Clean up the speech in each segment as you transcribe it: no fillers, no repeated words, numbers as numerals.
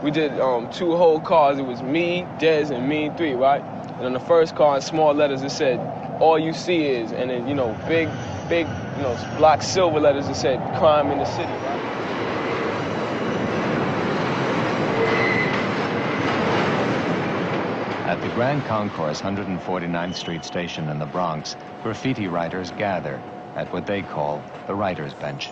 we did 2 whole cars. It was me, Dez, and me 3, right? And on the first car, in small letters, it said, "All you see is," and then, big, black silver letters, it said, "Crime in the city," right? At the Grand Concourse 149th Street station in the Bronx, graffiti writers gather at what they call the writer's bench.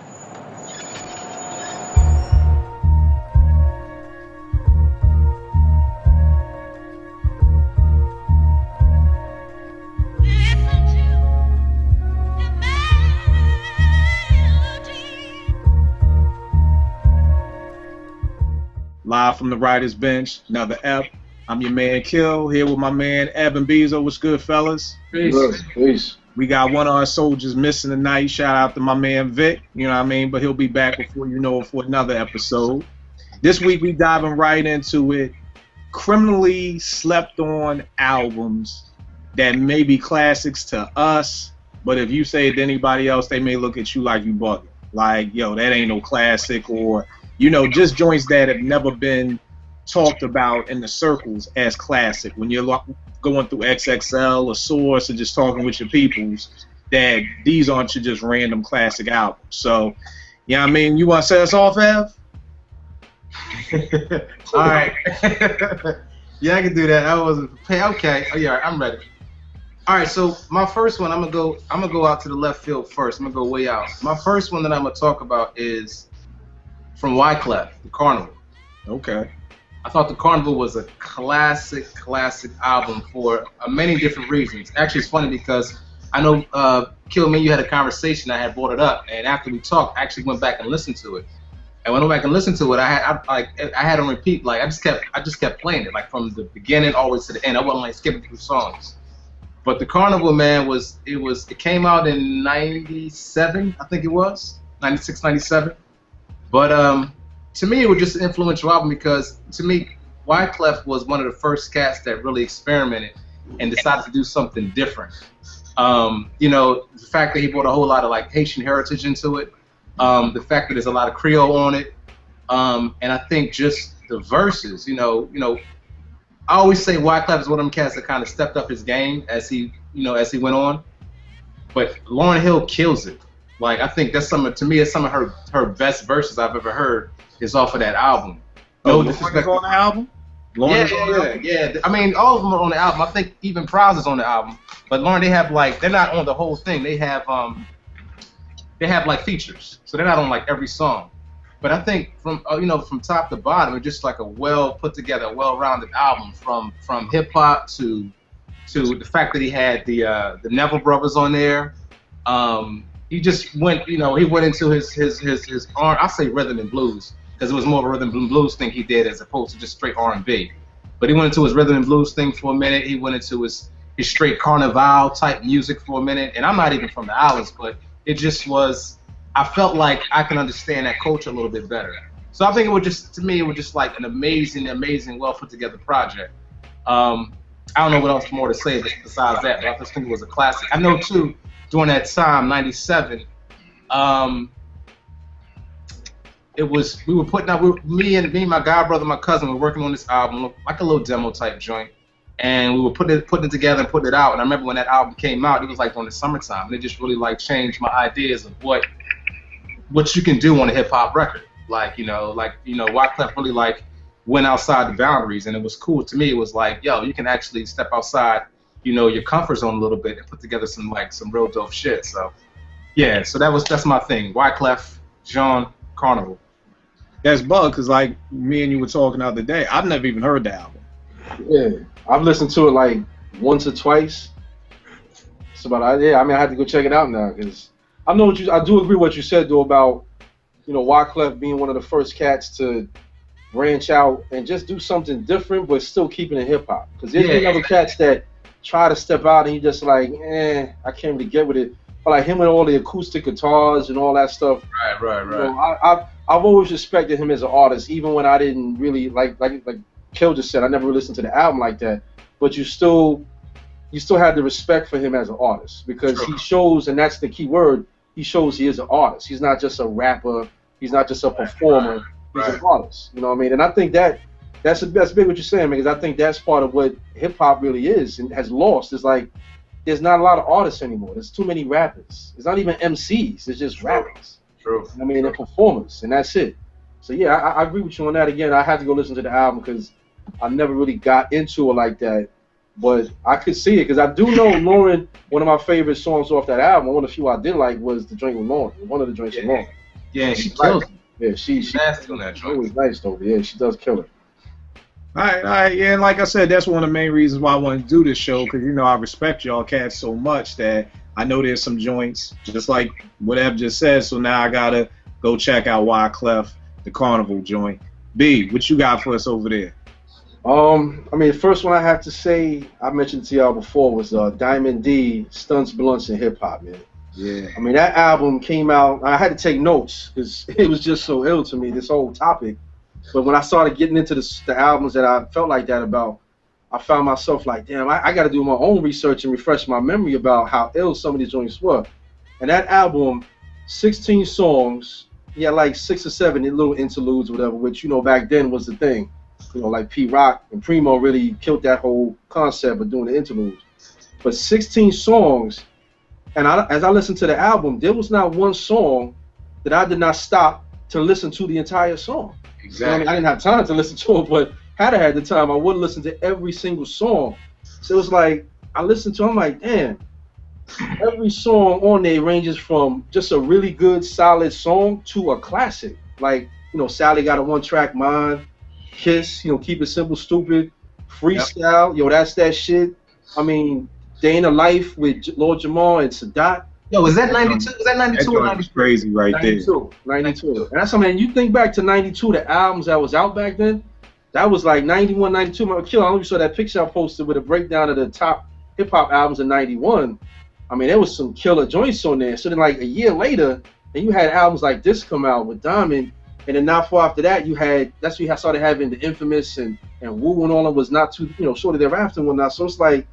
Live from the writer's bench, another ep. I'm your man Kill, here with my man Evan Beezo. What's good, fellas? Peace. Peace. We got one of our soldiers missing tonight. Shout out to my man Vic, you know what I mean? But he'll be back before you know it for another episode. This week we diving right into it. Criminally slept on albums that may be classics to us, but if you say it to anybody else, they may look at you like you bugging. Like, yo, that ain't no classic, or, just joints that have never been talked about in the circles as classic. When you're going through XXL or Source or just talking with your peoples, that these aren't your just random classic albums. So, you want to set us off, Ev? All right. Yeah, I can do that. I wasn't prepared. Okay. Oh, yeah, I'm ready. All right. So my first one, I'm gonna go out to the left field first. I'm gonna go way out. My first one that I'm gonna talk about is from Wyclef, The Carnival. Okay. I thought The Carnival was a classic album for many different reasons. Actually, it's funny because I know Kill Me, you had a conversation. I had brought it up, and after we talked, I actually went back and listened to it. And when I went back and listened to it, I had on repeat. Like I just kept playing it, like from the beginning all the way to the end. I wasn't like skipping through songs. But The Carnival, man, it came out in '97, I think it was, '96, '97. But to me, it was just an influential album because, to me, Wyclef was one of the first cats that really experimented and decided to do something different. The fact that he brought a whole lot of like Haitian heritage into it, the fact that there's a lot of Creole on it, and I think just the verses. I always say Wyclef is one of them cats that kind of stepped up his game as he went on. But Lauryn Hill kills it. Like, I think that's some of her best verses I've ever heard is off of that album. No disrespect on the album? Yeah. I mean, all of them are on the album. I think even Prowse is on the album. But Lauren, they're not on the whole thing. They have like features, so they're not on like every song. But I think from top to bottom, it's just like a well put together, well-rounded album from hip hop to the fact that he had the Neville brothers on there. He just went, he went into his I say rhythm and blues because it was more of a rhythm and blues thing he did as opposed to just straight R&B. But he went into his rhythm and blues thing for a minute. He went into his straight carnival type music for a minute. And I'm not even from the islands, but it just was. I felt like I can understand that culture a little bit better. So I think it was just like an amazing, well put together project. I don't know what else more to say besides that, but I just think it was a classic. I know too, during that time, '97, me and my god brother, my cousin, were working on this album, like a little demo type joint, and we were putting it together and putting it out. And I remember when that album came out, it was like during the summertime, and it just really like changed my ideas of what you can do on a hip hop record. Wyclef really like went outside the boundaries, and it was cool to me. It was like, yo, you can actually step outside, your comfort zone a little bit and put together some real dope shit. So yeah, so that's my thing. Wyclef, Jean, Carnival. That's bug, because like me and you were talking the other day, I've never even heard the album. Yeah, I've listened to it like once or twice. So, but I had to go check it out now because I do agree with what you said though about Wyclef being one of the first cats to branch out and just do something different, but still keeping it hip hop. Because there's been other cats that try to step out and you just like, I can't really get with it. But like him with all the acoustic guitars and all that stuff. Right. I've always respected him as an artist, even when I didn't really like Kill just said, I never listened to the album like that. But you still had the respect for him as an artist because he shows, and that's the key word, he shows he is an artist. He's not just a rapper. He's not just a performer. He's an artist. You know what I mean? And I think that that's big what you're saying, man, because I think that's part of what hip hop really is and has lost. It's like there's not a lot of artists anymore. There's too many rappers. It's not even MCs. It's just rappers. True. I mean, they're performers, and that's it. So yeah, I agree with you on that. Again, I had to go listen to the album because I never really got into it like that. But I could see it because I do know Lauren. One of my favorite songs off that album, one of the few I did like, was the joint with Lauren. One of the joints with Lauren. Yeah, she kills it. Yeah, she nasty on that joint. It was nice though. Yeah, she does kill it. All right, yeah, and like I said, that's one of the main reasons why I want to do this show, because you know I respect y'all cats so much that I know there's some joints, just like what Ev just said. So now I gotta go check out Wyclef, the Carnival joint. B, what you got for us over there? I mean, the first one I have to say, I mentioned to y'all before, was Diamond D, Stunts, Blunts, and Hip Hop, man. Yeah. I mean, that album came out, I had to take notes because it was just so ill to me, this whole topic. But when I started getting into the albums that I felt like that about, I found myself like, damn, I got to do my own research and refresh my memory about how ill some of these joints were. And that album, 16 songs, he had like 6 or 7 little interludes or whatever, which, you know, back then was the thing. You know, like P-Rock and Primo really killed that whole concept of doing the interludes. But 16 songs, and as I listened to the album, there was not one song that I did not stop to listen to the entire song. Exactly. You know, I mean, I didn't have time to listen to it, but had I had the time, I would listen to every single song. So it was like, I listened to it, I'm like, damn, every song on there ranges from just a really good, solid song to a classic. Like, you know, Sally Got a One-Track Mind, Kiss, you know, Keep It Simple, Stupid, Freestyle, yo, that's that shit. I mean, Day in the Life with Lord Jamal and Sadat. Yo, was that 92? Was that 92 or 93? Crazy right 92, there. 92. And that's, I mean, you think back to 92, the albums that was out back then, that was like 91, 92. My killer, I don't know if you saw that picture I posted with a breakdown of the top hip-hop albums in 91. I mean, there was some killer joints on there. So then like a year later, and you had albums like this come out with Diamond, and then not far after that, that's when you started having the Infamous and Woo and all of was not too, you know, shortly thereafter and whatnot. So it's like,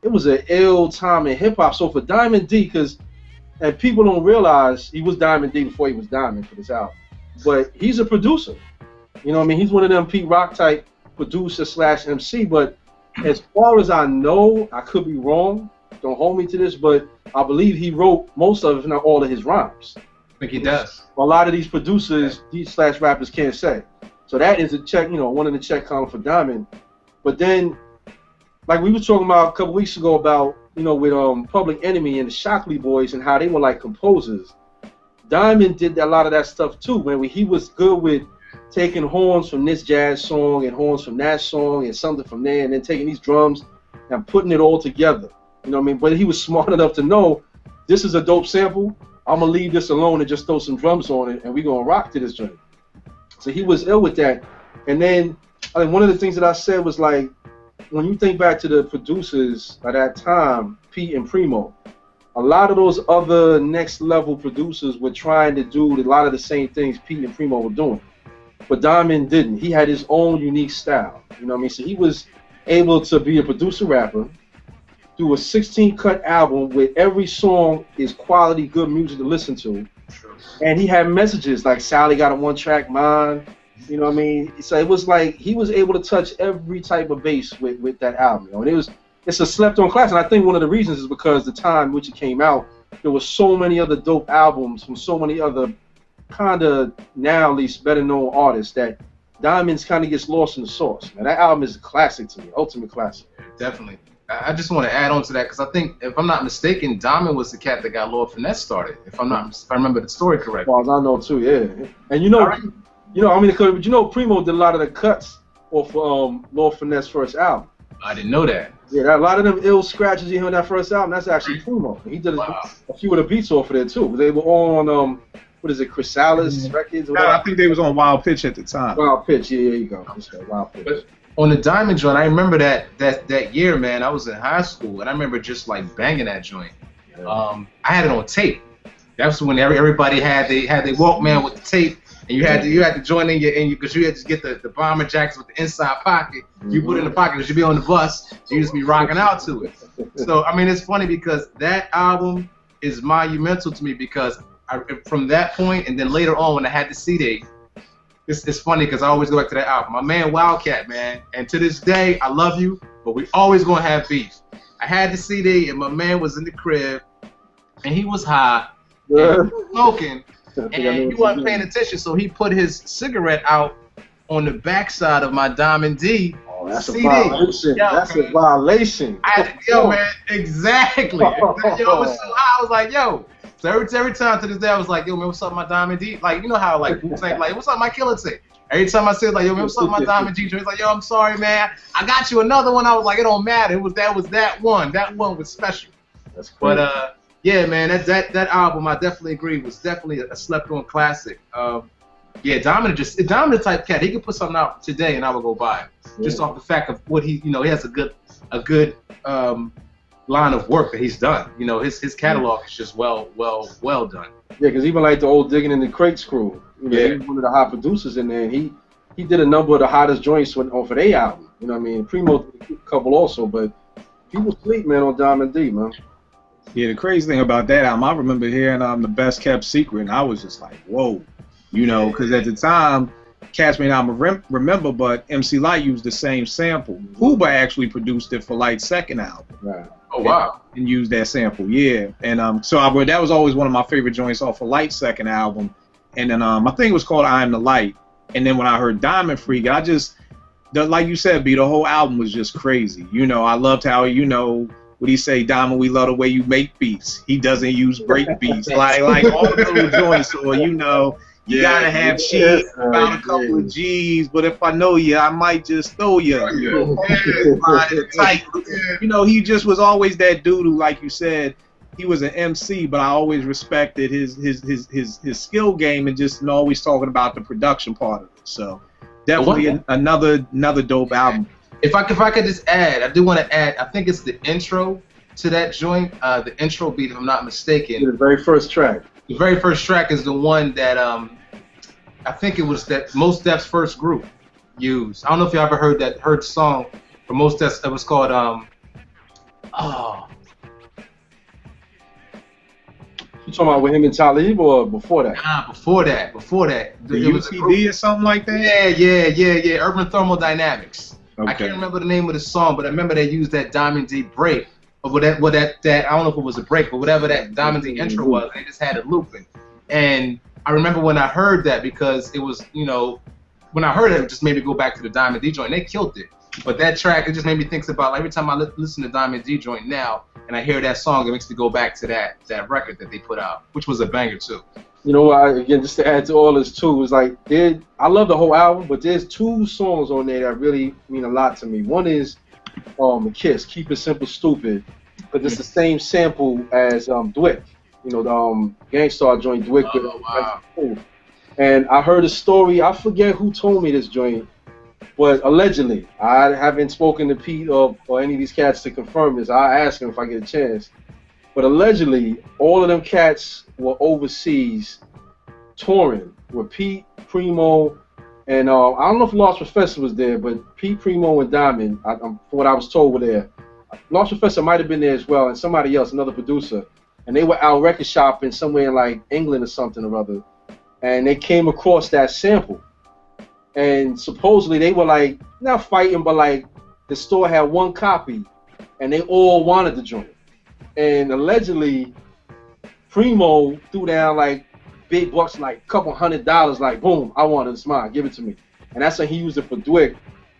it was an ill time in hip-hop. So for Diamond D, and people don't realize he was Diamond D before he was Diamond for this album. But he's a producer. You know what I mean? He's one of them Pete Rock type producer / MC. But as far as I know, I could be wrong. Don't hold me to this, but I believe he wrote most of, if not all of his rhymes. I think he does. A lot of these producers, these / rappers can't say. So that is a check, you know, one in the check column for Diamond. But then, like we were talking about a couple weeks ago about, you know, with Public Enemy and the Shockley Boys and how they were like composers. Diamond did a lot of that stuff too, man. He was good with taking horns from this jazz song and horns from that song and something from there, and then taking these drums and putting it all together. You know what I mean? But he was smart enough to know this is a dope sample. I'm gonna leave this alone and just throw some drums on it, and we're gonna rock to this joint. So he was ill with that. And then I think one of the things that I said was like, when you think back to the producers at that time, Pete and Primo, a lot of those other next level producers were trying to do a lot of the same things Pete and Primo were doing. But Diamond didn't. He had his own unique style. You know what I mean? So he was able to be a producer rapper, do a 16-cut album where every song is quality, good music to listen to. And he had messages like Sally Got a One-Track Mind. You know what I mean? So it was like he was able to touch every type of base with that album. You know? And it's a slept-on classic. And I think one of the reasons is because the time which it came out, there were so many other dope albums from so many other kind of now at least better-known artists that Diamonds kind of gets lost in the sauce. Man, that album is a classic to me, ultimate classic. Definitely. I just want to add on to that because I think, if I'm not mistaken, Diamond was the cat that got Lord Finesse started. If I remember the story correctly. Well, I know too, yeah. And you know, I mean, but you know, Primo did a lot of the cuts off Lord Finesse first album. I didn't know that. Yeah, a lot of them ill scratches you hear on that first album, that's actually Primo. He did a few of the beats off of there too. They were all on what is it, Chrysalis Records? No, I think they was on Wild Pitch at the time. Wild Pitch, yeah, there you go. Wild Pitch. But on the Diamond joint, I remember that year, man. I was in high school, and I remember just like banging that joint. I had it on tape. That's when everybody had their Walkman with the tape, and you had to join in because you had to get the bomber jackets with the inside pocket. You put it in the pocket because you'd be on the bus, so you just be rocking out to it. So I mean, it's funny because that album is monumental to me because from that point and then later on when I had the CD, it's funny because I always go back to that album. My man Wildcat, man, and to this day, I love you, but we always gonna have beef. I had the CD, and my man was in the crib, and he was high, and smoking, and he wasn't paying attention, so he put his cigarette out on the backside of my Diamond D. Oh, that's CD. a violation. Yo, That's man. a violation. Yo, man, exactly. Yo, I was so high, I was like, yo. So every time to this day, I was like, yo, man, what's up, my Diamond D? Like, you know how, like, people say, like, what's up, my Killer Tape? Every time I said, like, yo, man, what's up, my Diamond D? He's like, yo, I'm sorry, man. I got you another one. I was like, it don't matter. That was that one. That one was special. That's crazy. But, yeah, man, that album, I definitely agree, was definitely a slept-on classic. Yeah, Diamond the type cat. He could put something out today, and I would go buy it. Just off the fact of what he has a good line of work that he's done. You know, his catalog is just well done. Yeah, because even like the old Digging in the Crates crew, you know, he's one of the hot producers in there, and he did a number of the hottest joints off of their album. You know what I mean? Primo did a couple also, but people sleep, man, on Diamond D, man. Yeah, the crazy thing about that album, I remember hearing The Best Kept Secret, and I was just like, whoa. You know, because at the time, cats may not remember, but MC Lyte used the same sample. Cuba actually produced it for Light's second album. Right. Oh, wow. And used that sample, yeah. And so that was always one of my favorite joints off of Light's second album. And then I think it was called I Am the Light. And then when I heard Diamond Freak, like you said, B, the whole album was just crazy. You know, I loved how, you know, what he say, Diamond, we love the way you make beats. He doesn't use break beats. like all the little joints, or, you know, you gotta have shit about a couple of G's, but if I know you, I might just throw you. You know, he just was always that dude who, like you said, he was an MC, but I always respected his skill game and just always talking about the production part of it. So definitely another dope album. If I could just add, I do want to add. I think it's the intro to that joint. The intro beat, if I'm not mistaken. The very first track. The very first track is the one that I think it was that Mos Def's first group used. I don't know if you ever heard the song from Mos Def. It was called You talking about with him and Talib or before that? Nah, before that. The UTD or something like that? Yeah. Urban Thermodynamics. Okay. I can't remember the name of the song, but I remember they used that Diamond D break. Or that I don't know if it was a break, but whatever that Diamond D intro was, they just had it looping. And I remember when I heard that, because it was, you know, when I heard it, it just made me go back to the Diamond D joint. They killed it. But that track, it just made me think about, like, every time I listen to Diamond D joint now, and I hear that song, it makes me go back to that record that they put out, which was a banger too. You know, again, just to add to all this too, is like, I love the whole album, but there's two songs on there that really mean a lot to me. One is Kiss, Keep It Simple Stupid, but it's the same sample as Dwick. You know, the Gangstar joint Dwick. Oh, wow. And I heard a story, I forget who told me this joint, but allegedly, I haven't spoken to Pete or any of these cats to confirm this. I'll ask him if I get a chance. But allegedly, all of them cats were overseas touring with Pete, Primo, and I don't know if Lost Professor was there, but Pete, Primo, and Diamond, from what I was told, were there. Lost Professor might have been there as well, and somebody else, another producer. And they were out record shopping somewhere in like England or something or other. And they came across that sample. And supposedly they were like, not fighting, but like the store had one copy and they all wanted the joint. And allegedly, Primo threw down like big bucks, like a couple $100, like, boom, I want it, it's mine, give it to me. And that's how he used it for Dwick.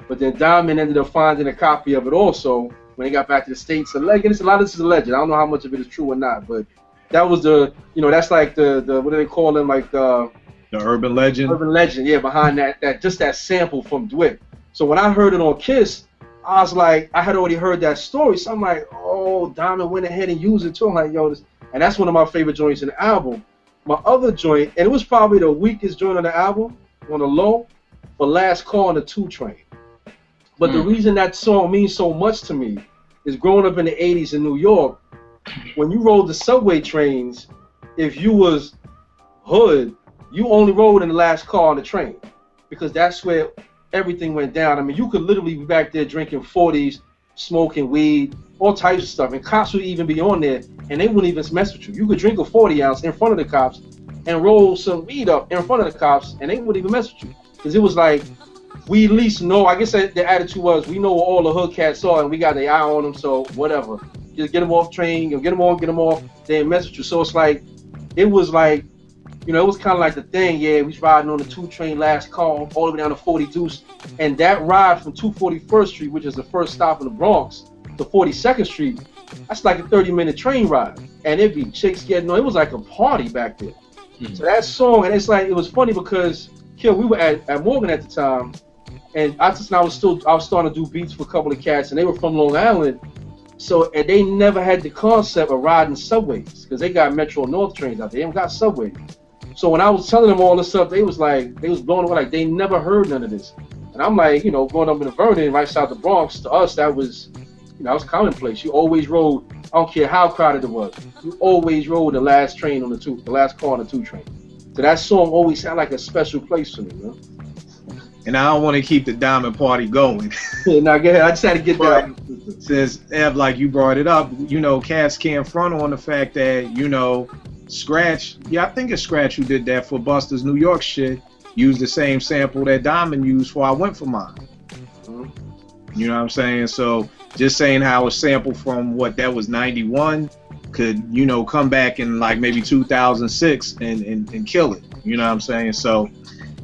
But then Diamond ended up finding a copy of it also when they got back to the States. A lot of this is alleged. I don't know how much of it is true or not, but that was that's like the what do they call them, like the urban legend. Urban legend, yeah, behind that just that sample from Dwick. So when I heard it on Kiss, I was like, I had already heard that story, so I'm like, oh, Diamond went ahead and used it too. I'm like, yo, and that's one of my favorite joints in the album. My other joint, and it was probably the weakest joint on the album, on the low, but Last Call on the 2 Train. But the reason that song means so much to me is growing up in the 80s in New York, when you rode the subway trains, if you was hood, you only rode in the last car on the train because that's where everything went down. I mean, you could literally be back there drinking 40s, smoking weed, all types of stuff, and cops would even be on there, and they wouldn't even mess with you. You could drink a 40 ounce in front of the cops and roll some weed up in front of the cops, and they wouldn't even mess with you. because it was like we at least know. I guess the attitude was we know where all the hood cats are and we got the eye on them. So whatever, just get them off train, get them on, get them off. They message you. So it's like it was like. You know, it was kind of like the thing, yeah, we was riding on the 2 train last call all the way down to 40 Deuce. And that ride from 241st Street, which is the first stop in the Bronx, to 42nd Street, that's like a 30-minute train ride. And it'd be chicks getting on. It was like a party back there. Mm-hmm. So that song, and it's like, it was funny because, we were at Morgan at the time, and I was starting to do beats for a couple of cats, and they were from Long Island. So, and they never had the concept of riding subways because they got Metro North trains out there. They don't got subways. So when I was telling them all this stuff, they was blown away, like they never heard none of this. And I'm like, you know, going up in the Vernon, right south of the Bronx, to us that was, you know, that was commonplace. You always rode, I don't care how crowded it was, you always rode the last train on the last car on the 2 train. So that song always sounded like a special place for me, you know? And I don't want to keep the Diamond Party going. Now go ahead, I just had to get that. Since Ev, like you brought it up, you know, cats can't front on the fact that, you know, Scratch, I think it's Scratch who did that for Buster's New York shit, used the same sample that Diamond used for I Went For Mine. Mm-hmm. You know what I'm saying? So just saying how a sample from that was 91 could, you know, come back in like maybe 2006 and kill it. You know what I'm saying? So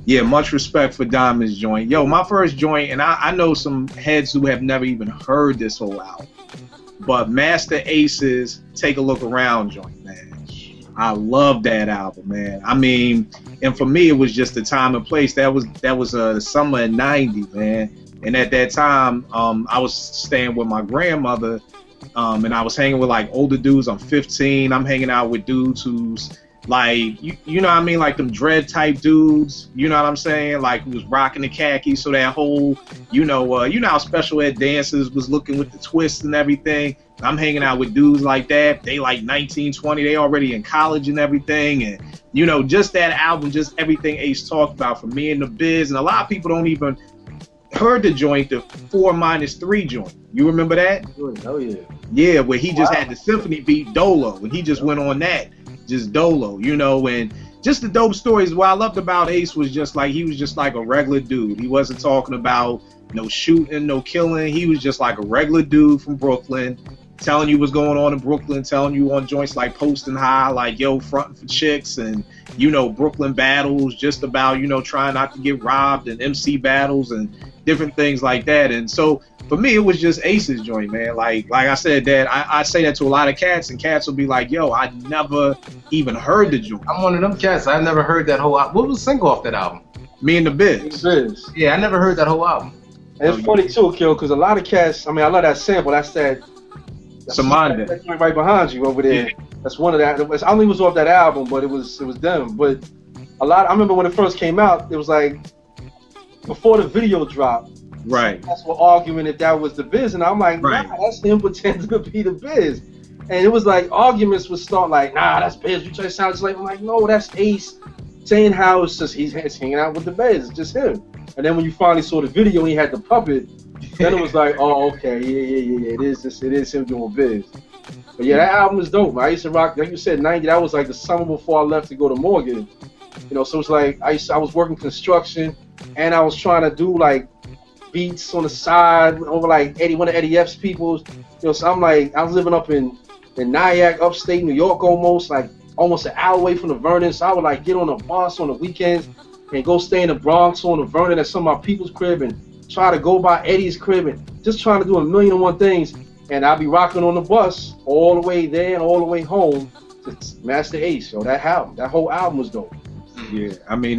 yeah, much respect for Diamond's joint. Yo, my first joint, and I know some heads who have never even heard this whole album, but Master Ace's Take a Look Around joint, man. I love that album, man. I mean, and for me, it was just the time and place. That was summer in '90, man. And at that time, I was staying with my grandmother, and I was hanging with like older dudes. I'm 15. I'm hanging out with dudes who's like, you know what I mean, like them dread type dudes. You know what I'm saying? Like who was rocking the khaki. So that whole, you know how special ed dancers was looking with the twists and everything. I'm hanging out with dudes like that. They like 19, 20. They already in college and everything. And, you know, just that album, just everything Ace talked about from Me and the Biz. And a lot of people don't even heard the joint, the 4-3 joint. You remember that? Oh, yeah. Yeah, where he just had the symphony beat Dolo. And he just went on that, just Dolo, you know. And just the dope stories. What I loved about Ace was just like, he was just like a regular dude. He wasn't talking about no shooting, no killing. He was just like a regular dude from Brooklyn, telling you what's going on in Brooklyn, telling you on joints like Posting High, like, yo, fronting for chicks, and, you know, Brooklyn battles, just about, you know, trying not to get robbed, and MC battles and different things like that. And so for me, it was just Ace's joint, man. Like I said, that I say that to a lot of cats, and cats will be like, yo, I never even heard the joint. I'm one of them cats. I've never heard that whole album. What was the single off that album? Me and the Biz. Yeah, I never heard that whole album. And it's funny too, Kill, because a lot of cats, I mean, I love that sample. That's Samanda. That joint right behind you over there. Yeah. That's one of that. I don't think it was off that album, but it was them. But I remember when it first came out, it was like before the video dropped. Right. That's what arguing if that was the Biz, and I'm like, nah, that's him pretending to be the Biz. And it was like arguments would start like, nah, that's Biz. You try to sound just like, I'm like, no, that's Ace saying how it's just he's hanging out with the Biz. It's just him. And then when you finally saw the video and he had the puppet, then it was like, oh, okay, yeah, it is him doing Biz. But yeah, that album is dope. I used to rock, like you said, 90. That was like the summer before I left to go to Morgan. You know, so it's like I was working construction, and I was trying to do like beats on the side over like one of Eddie F's people's. You know, so I'm like, I was living up in Nyack, upstate New York, almost an hour away from the Vernon. So I would like get on a bus on the weekends and go stay in the Bronx on the Vernon at some of my people's crib and try to go by Eddie's crib and just trying to do 1,000,001 things. And I'll be rocking on the bus all the way there and all the way home to Master Ace. So that whole album was dope. Yeah, I mean,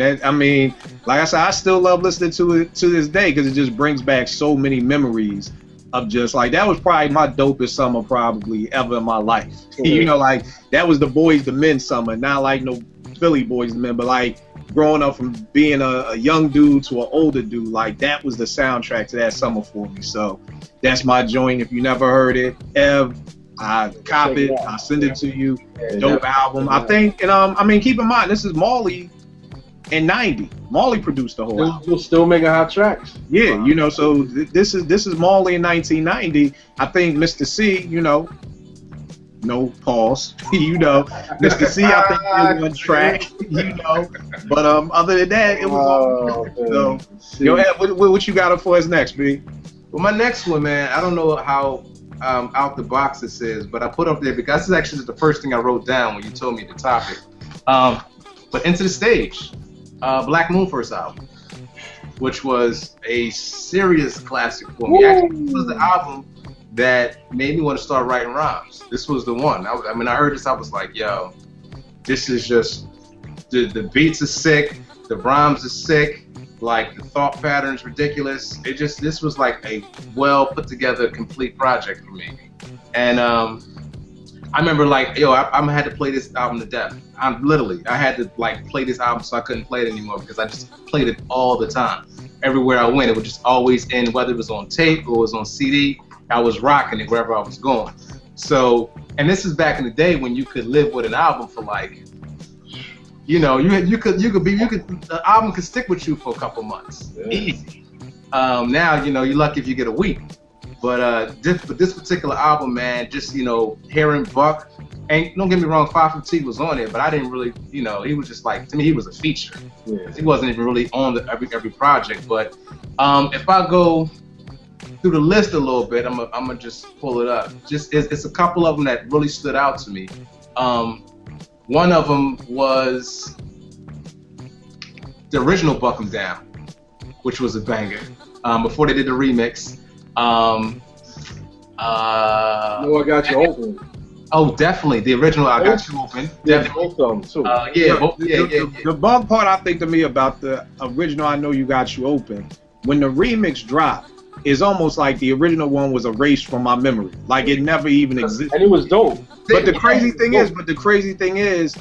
like I said, I still love listening to it to this day because it just brings back so many memories of just like, that was probably my dopest summer probably ever in my life. Mm-hmm. You know, like that was the Boys to Men summer, not like no Philly Boys to Men, but like growing up from being a young dude to an older dude, like that was the soundtrack to that summer for me. So that's my joint. If you never heard it, Ev, I cop it, I'll send it to you. Dope album. I think, and I mean, keep in mind, this is Marley in 90. Marley produced the whole album. Still making hot tracks. Yeah, you know, so this is Marley in 1990. I think Mr. C, you know, no pause. You know, Mr. C, I think they were on track. You know, but other than that, it was all so. Yo, Ed, what you got up for us next, B? Well, my next one, man, I don't know how out the box this is, but I put up there because this is actually the first thing I wrote down when you told me the topic. But Into the Stage, Black Moon first album, which was a serious classic for me. Actually, it was the album that made me want to start writing rhymes. This was the one. I mean, I heard this, I was like, yo, this is just, the beats are sick, the rhymes are sick, like the thought pattern's ridiculous. This was like a well put together, complete project for me. And I remember like, yo, I had to play this album to death. I had to like play this album so I couldn't play it anymore because I just played it all the time. Everywhere I went, it would just always end, whether it was on tape or it was on CD, I was rocking it wherever I was going. So, and this is back in the day when you could live with an album for like, you know, the album could stick with you for a couple months, easy. Now, you know, you're lucky if you get a week. But this particular album, man, just, you know, hearing Buck, and don't get me wrong, 515 was on it, but I didn't really, you know, he was just like, to me, he was a feature. Yeah. He wasn't even really on every project. But if I go through the list a little bit, I'm gonna just pull it up. Just it's a couple of them that really stood out to me. One of them was the original Buck 'Em Down, which was a banger. Before they did the remix. I Got You Open. Oh, definitely the original. I Got You Open. Definitely. Both of them too. The bug part I think to me about the original I Know You Got You Open, when the remix dropped, it's almost like the original one was erased from my memory. Like it never even existed. And it was dope. But the crazy thing is,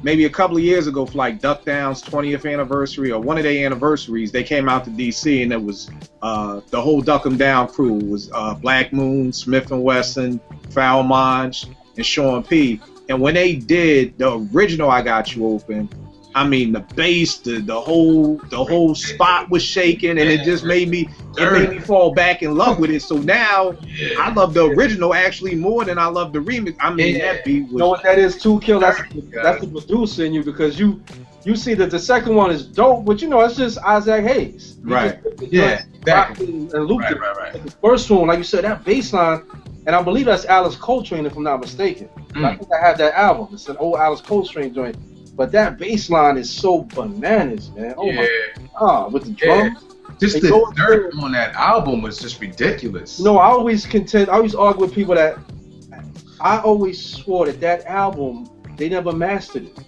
maybe a couple of years ago for like Duck Down's 20th anniversary or one of their anniversaries, they came out to DC and it was the whole Duck 'Em Down crew. It was Black Moon, Smith & Wesson, Foul Monch, and Sean P. And when they did the original I Got You Open, I mean the bass, the whole spot was shaking, and it just made me fall back in love with it. So now I love the original actually more than I love the remix. I mean that beat was. You know what that is too, Kill? That's the producer in you, because you see that the second one is dope, but you know it's just Isaac Hayes. Right. Exactly. And Luke. Right. The first one, like you said, that bass line, and I believe that's Alice Coltrane if I'm not mistaken. I think I have that album. It's an old Alice Coltrane joint. But that bass line is so bananas, man. Oh my God, with the drums. Just the dirt on that album was just ridiculous. No, I always argue with people that I always swore that album, they never mastered it.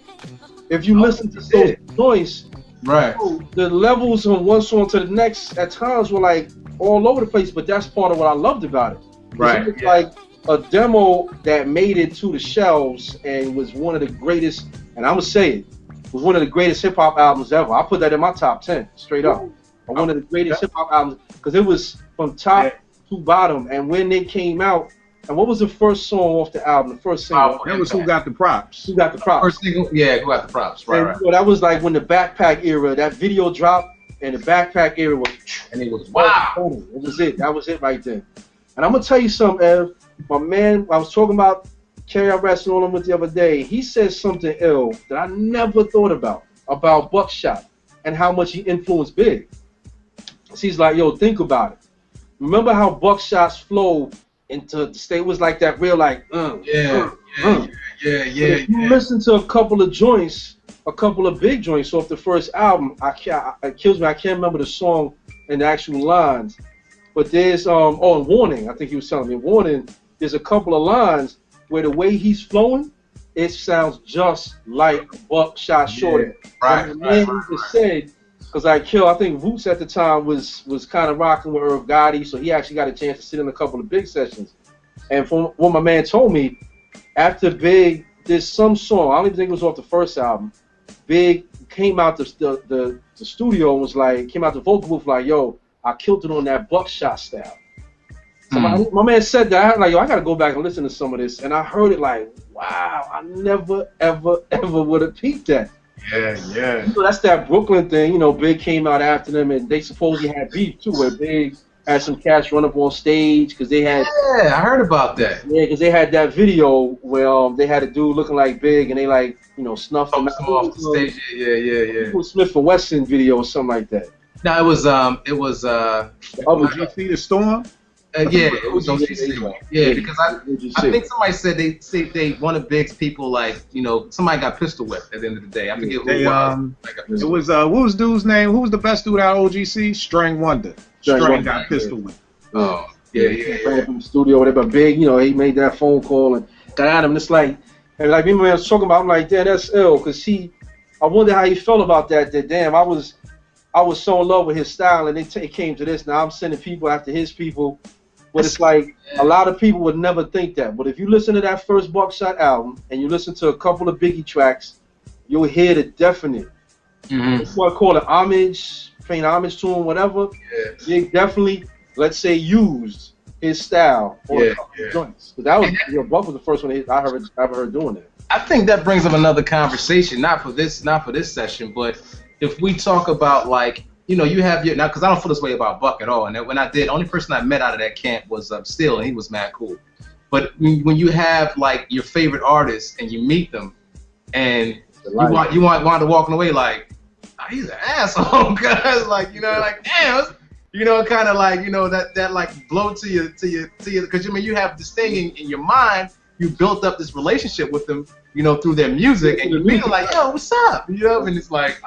If you listen to those joints, right, the levels on one song to the next at times were like all over the place, but that's part of what I loved about it. Right. It was like a demo that made it to the shelves and was one of the greatest, and I'm gonna say it, was one of the greatest hip hop albums ever. I put that in my top 10, straight up. One of the greatest hip hop albums, because it was from top to bottom. And when they came out, and what was the first song off the album? The first single. That was Who Got the Props. Who Got the Props? First single, Who Got the Props? Right, right. So that was like when the Backpack era, that video dropped, and the Backpack era was, and it was wow. It was it. That was it right then. And I'm gonna tell you something, Ev. My man, I was talking about KRS and all them with the other day. He said something ill that I never thought about Buckshot and how much he influenced Big. He's like, yo, think about it. Remember how Buckshot's flow into the state was like that real like, If you listen to a couple of joints, a couple of big joints off the first album, it kills me. I can't remember the song and the actual lines, but there's in Warning, I think he was telling me, Warning, there's a couple of lines where the way he's flowing, it sounds just like Buckshot Shorty. Right. And the man just said, because I think Roots at the time was kind of rocking with Irv Gotti, so he actually got a chance to sit in a couple of Big sessions. And from what my man told me, after Big, there's some song, I don't even think it was off the first album, Big came out the studio and was like, came out the vocal booth like, yo, I killed it on that Buckshot style. So my man said that, I was like, yo, I gotta go back and listen to some of this, and I heard it like, wow, I never, ever, ever would have peeped that. Yeah. So that's that Brooklyn thing, you know, Big came out after them, and they supposedly had beef too, where Big had some cats run up on stage because they had. Yeah, I heard about that. Yeah, because they had that video where they had a dude looking like Big, and they like snuffed him Off the stage. Yeah. It was Smith and Wesson video or something like that. No, it was OGC the Storm. Yeah, it was OGC. Yeah, because I think somebody said they one of Big's people, like, somebody got pistol whipped at the end of the day. I forget who it was. It was what was dude's name? Who was the best dude out of OGC? String Wonder. String got pistol whipped. Oh, yeah. Ran from the studio, whatever. Big, he made that phone call and got at him. And it's like, and like me and man was talking about, I'm like, damn, that's ill, because I wonder how he felt about that. That damn, I was so in love with his style, and it came to this. Now I'm sending people after his people. But it's like a lot of people would never think that. But if you listen to that first Buckshot album and you listen to a couple of Biggie tracks, you'll hear the definite. It's what I call it homage, paying homage to him, whatever. Yeah. Big definitely, let's say, used his style on a couple of joints. That was Buck was the first one I ever heard doing that. I think that brings up another conversation, not for this session, but if we talk about, like, you have your, now, because I don't feel this way about Buck at all. And when I did, only person I met out of that camp was Still, and he was mad cool. But when you have, like, your favorite artists and you meet them, and you want to walking away like, oh, he's an asshole, cause like, like, damn, kind of like, that like blow to you, because you have this thing in your mind, you built up this relationship with them, through their music, and you feel like, yo, what's up, and it's like,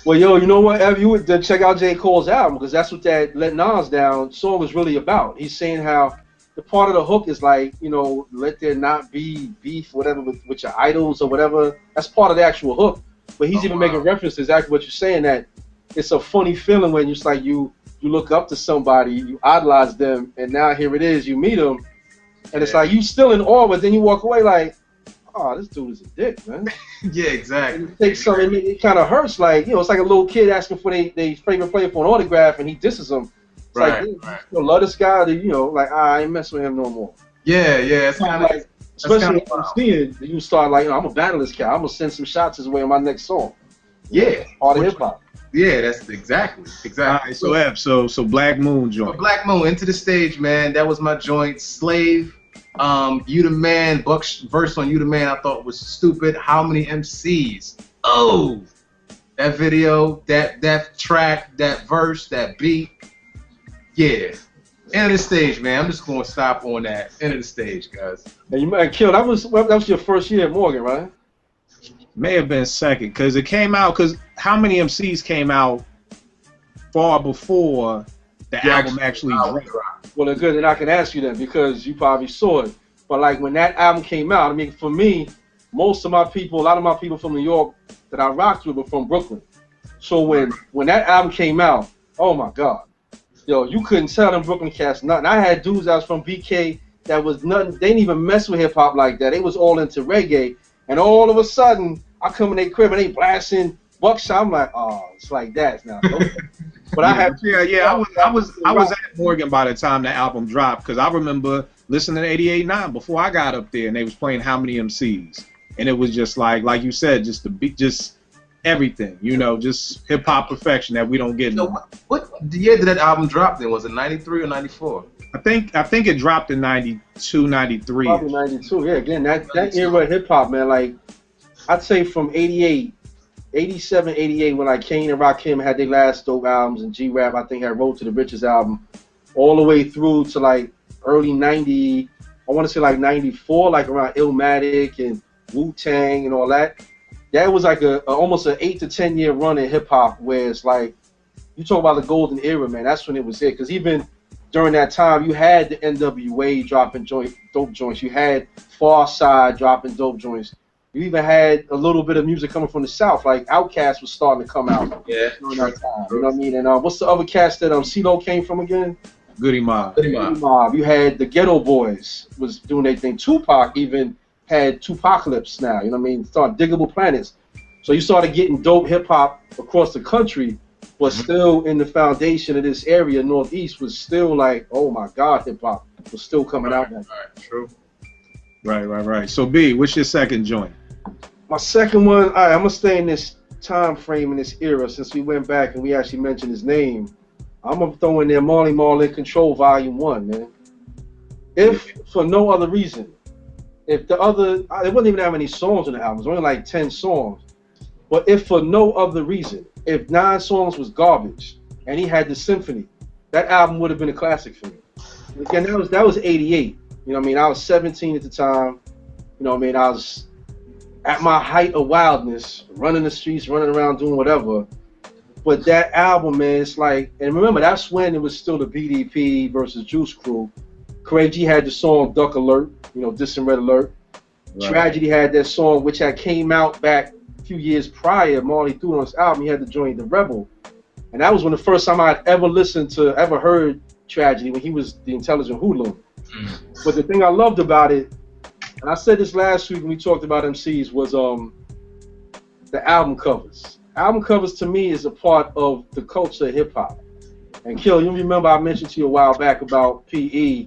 Well, yo, you know what, Ev? You would check out J. Cole's album, because that's what that Let Nas Down song is really about. He's saying how the part of the hook is like, let there not be beef, whatever, with your idols or whatever. That's part of the actual hook. But he's even making reference to exactly what you're saying, that it's a funny feeling when it's like you look up to somebody, you idolize them, and now here it is, you meet them, and it's like you still in awe, but then you walk away like, oh, this dude is a dick, man. Yeah, exactly. And it kind of hurts. Like, it's like a little kid asking for their favorite player for an autograph, and he disses them. It's like, you love this guy, like, I ain't messing with him no more. Yeah, it's kind of like, especially when I'm seeing, you start like, I'm gonna battle this guy. I'm gonna send some shots his way in my next song. Yeah, part of hip hop. Yeah, that's exactly. All right, so Ev, so Black Moon joint. Black Moon, Into the Stage, man. That was my joint. Slave. You the Man, Buck's verse on You the Man I thought was stupid. How Many MCs? Oh, that video, that track, that verse, that beat. Yeah. End of the Stage, man. I'm just gonna stop on that. End of the Stage, guys. And you might kill. That was your first year at Morgan, right? May have been second, because it came out, because How Many MCs came out far before the album actually dropped. Well, good, and I can ask you then, because you probably saw it. But like when that album came out, I mean, for me, a lot of my people from New York that I rocked with were from Brooklyn. So when that album came out, oh my God, you couldn't tell them Brooklyn cats nothing. I had dudes that was from BK that was nothing. They didn't even mess with hip hop like that. They was all into reggae, and all of a sudden, I come in their crib and they blasting Buckshot. I'm like, oh, it's like that now. But I was at Morgan by the time the album dropped, because I remember listening to 88.9 before I got up there, and they was playing How Many MCs, and it was just like you said, just the beat, just everything, just hip hop perfection that we don't get. What year did that album drop then? Was it 93 or 94? I think it dropped in 92, 93. Probably 92. Yeah, again, that era of hip hop, man. Like, I'd say from 88. 87, 88, when like Kane and Rakim had their last dope albums, and G-Rap, I think, had Road to the Riches album, all the way through to like early 90, I want to say like 94, like around Illmatic and Wu-Tang and all that. That was like almost an 8 to 10 year run in hip hop, where it's like, you talk about the golden era, man, that's when it was it. Because even during that time, you had the NWA dropping dope joints, you had Far Side dropping dope joints. You even had a little bit of music coming from the South, like Outkast was starting to come out. Yeah. During that time, you know what I mean? And what's the other cast that CeeLo came from again? Goody Mob. You had the Ghetto Boys was doing their thing. Tupac even had Tupacalypse now, you know what I mean? Started Diggable Planets. So you started getting dope hip hop across the country, but still in the foundation of this area, Northeast, was still like, oh my God, hip hop was still coming out. Right, true. Right. So B, what's your second joint? My second one, all right, I'm gonna stay in this time frame in this era, since we went back and we actually mentioned his name. I'm gonna throw in there Marley Marl in Control Volume 1, man. If for no other reason, if the other, it wasn't even that many songs on the album, it was only like 10 songs. But if for no other reason, if 9 songs was garbage and he had the symphony, that album would have been a classic for me. Again, that was 88. You know what I mean? I was 17 at the time. You know what I mean? I was at my height of wildness, running the streets, running around, doing whatever. But that album, man, it's like, and remember, that's when it was still the BDP versus Juice Crew. Craig G had the song Duck Alert, you know, Distant Red Alert. Right. Tragedy had that song, which had came out back a few years prior. Marley threw on his album, he had to join the Rebel. And that was when the first time I'd ever heard Tragedy, when he was the Intelligent Hoodlum. But the thing I loved about it, and I said this last week when we talked about MCs, was the album covers. Album covers to me is a part of the culture of hip hop. And Kill, you remember I mentioned to you a while back about PE.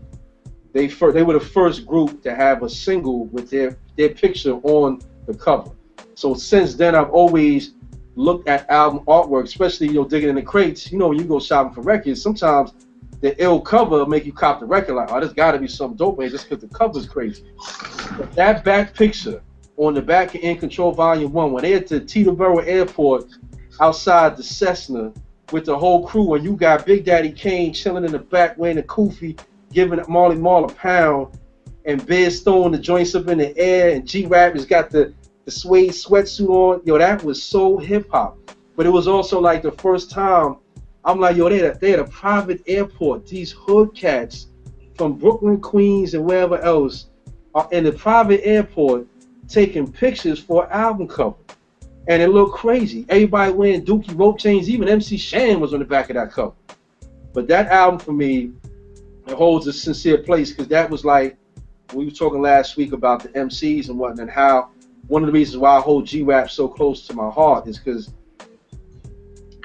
They were the first group to have a single with their picture on the cover. So since then, I've always looked at album artwork, especially, you know, digging in the crates. You know, when you go shopping for records, sometimes the ill cover make you cop the record like, oh, there's got to be some dope way just because the cover's crazy. But that back picture on the back of In Control Volume 1, when they at the Teterboro Airport outside the Cessna with the whole crew, and you got Big Daddy Kane chilling in the back wearing a kufi, giving Marley Marl a pound, and Biz throwing the joints up in the air, and G-Rap has got the suede sweatsuit on. Yo, that was so hip-hop. But it was also like the first time, I'm like, yo, they had a private airport. These hood cats from Brooklyn, Queens, and wherever else are in the private airport taking pictures for an album cover. And it looked crazy. Everybody wearing Dookie rope chains. Even MC Shan was on the back of that cover. But that album for me, it holds a sincere place, because that was like, we were talking last week about the MCs and whatnot, and how one of the reasons why I hold G-Rap so close to my heart is because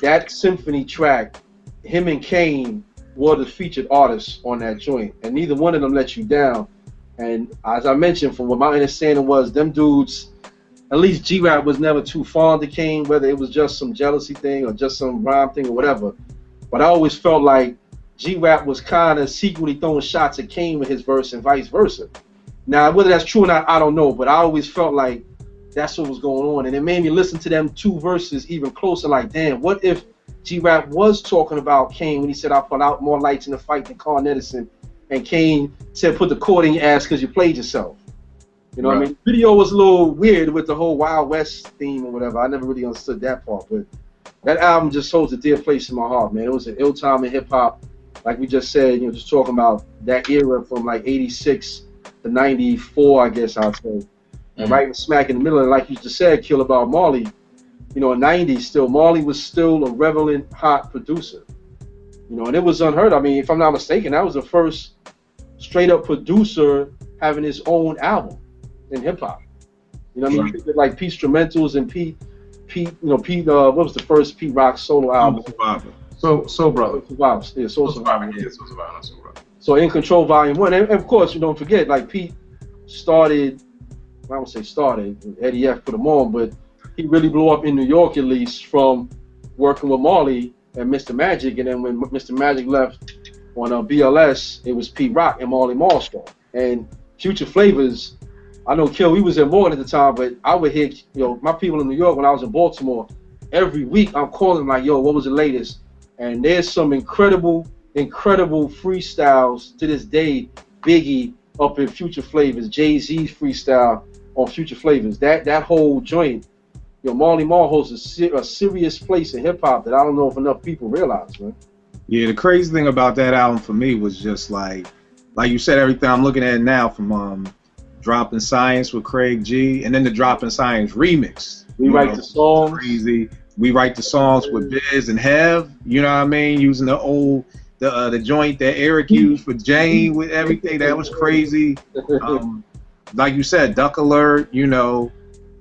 that symphony track, him and Kane were the featured artists on that joint, and neither one of them let you down. And as I mentioned, from what my understanding was, them dudes, at least G-Rap was never too fond of Kane, whether it was just some jealousy thing or just some rhyme thing or whatever. But I always felt like G-Rap was kind of secretly throwing shots at Kane with his verse and vice versa. Now, whether that's true or not, I don't know, but I always felt like that's what was going on. And it made me listen to them two verses even closer, like, damn, what if G-Rap was talking about Kane when he said, I put out more lights in the fight than Con Edison, and Kane said, put the cord in your ass because you played yourself. You know what I mean? The video was a little weird with the whole Wild West theme or whatever. I never really understood that part, but that album just holds a dear place in my heart, man. It was an ill time in hip-hop. Like we just said, you know, just talking about that era from like 86 to 94, I guess I'll say. And right smack in the middle, and like you just said, Kill, about Marley, you know, in 90s still, Marley was still a relevant, hot producer. You know, and it was unheard of. I mean, if I'm not mistaken, that was the first straight-up producer having his own album in hip-hop. You know what I mean? You think of like Pete Instrumentals and Pete, what was the first Pete Rock solo album? Soul Brother. Yeah, Soul Survivor. Yeah, Soul Survivor, Soul Brother. So In Control Volume 1, and of course, you don't forget, like Pete started, I won't say started, Eddie F put him on, but he really blew up in New York, at least, from working with Marley and Mr. Magic. And then when Mr. Magic left on BLS, it was Pete Rock and Marley Marl star. And Future Flavors, I know Kill, we was in Morgan at the time, but I would hit, you know, my people in New York when I was in Baltimore, every week I'm calling like, yo, what was the latest? And there's some incredible freestyles to this day. Biggie up in Future Flavors, Jay-Z's freestyle on Future Flavors. That whole joint, you know, Marley Marl holds a serious place in hip hop that I don't know if enough people realize, man. Yeah, the crazy thing about that album for me was just like you said, everything I'm looking at now, from Dropping Science with Craig G, and then the Dropping Science remix. We write the songs. Crazy. We write the songs with Biz and Hev, you know what I mean, using the joint that Eric used for Jane with everything. That was crazy. Like you said, Duck Alert, you know,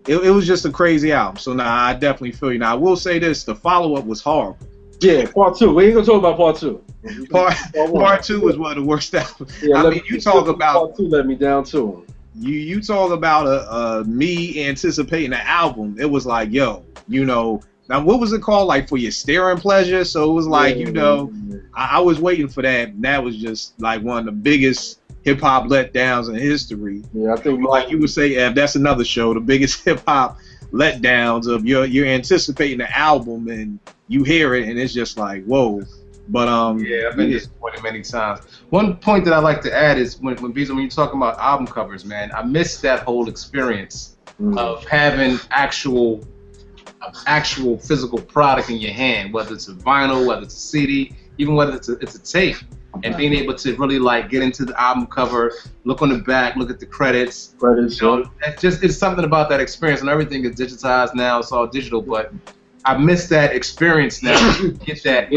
it was just a crazy album. So now I definitely feel you. Now I will say this, the follow-up was horrible. Yeah, part 2. We ain't gonna talk about part 2. Part 2 was one of the worst albums. Yeah, I mean, you talk about part 2 let me down too. You talk about me anticipating an album. It was like, yo, you know, Now, what was it called? Like for your staring pleasure? So it was like, I was waiting for that. And that was just like one of the biggest hip hop letdowns in history. Yeah, I think like you would say, Ev, that's another show. The biggest hip hop letdowns of you're anticipating the album and you hear it and it's just like, whoa. But yeah, I've been disappointed many times. One point that I like to add is when you're talking about album covers, man, I miss that whole experience of having actual physical product in your hand, whether it's a vinyl, whether it's a CD, even whether it's a tape, and being able to really like get into the album cover, look on the back, look at the credits. It's something about that experience, and everything is digitized now. It's all digital, but I miss that experience now. You get that,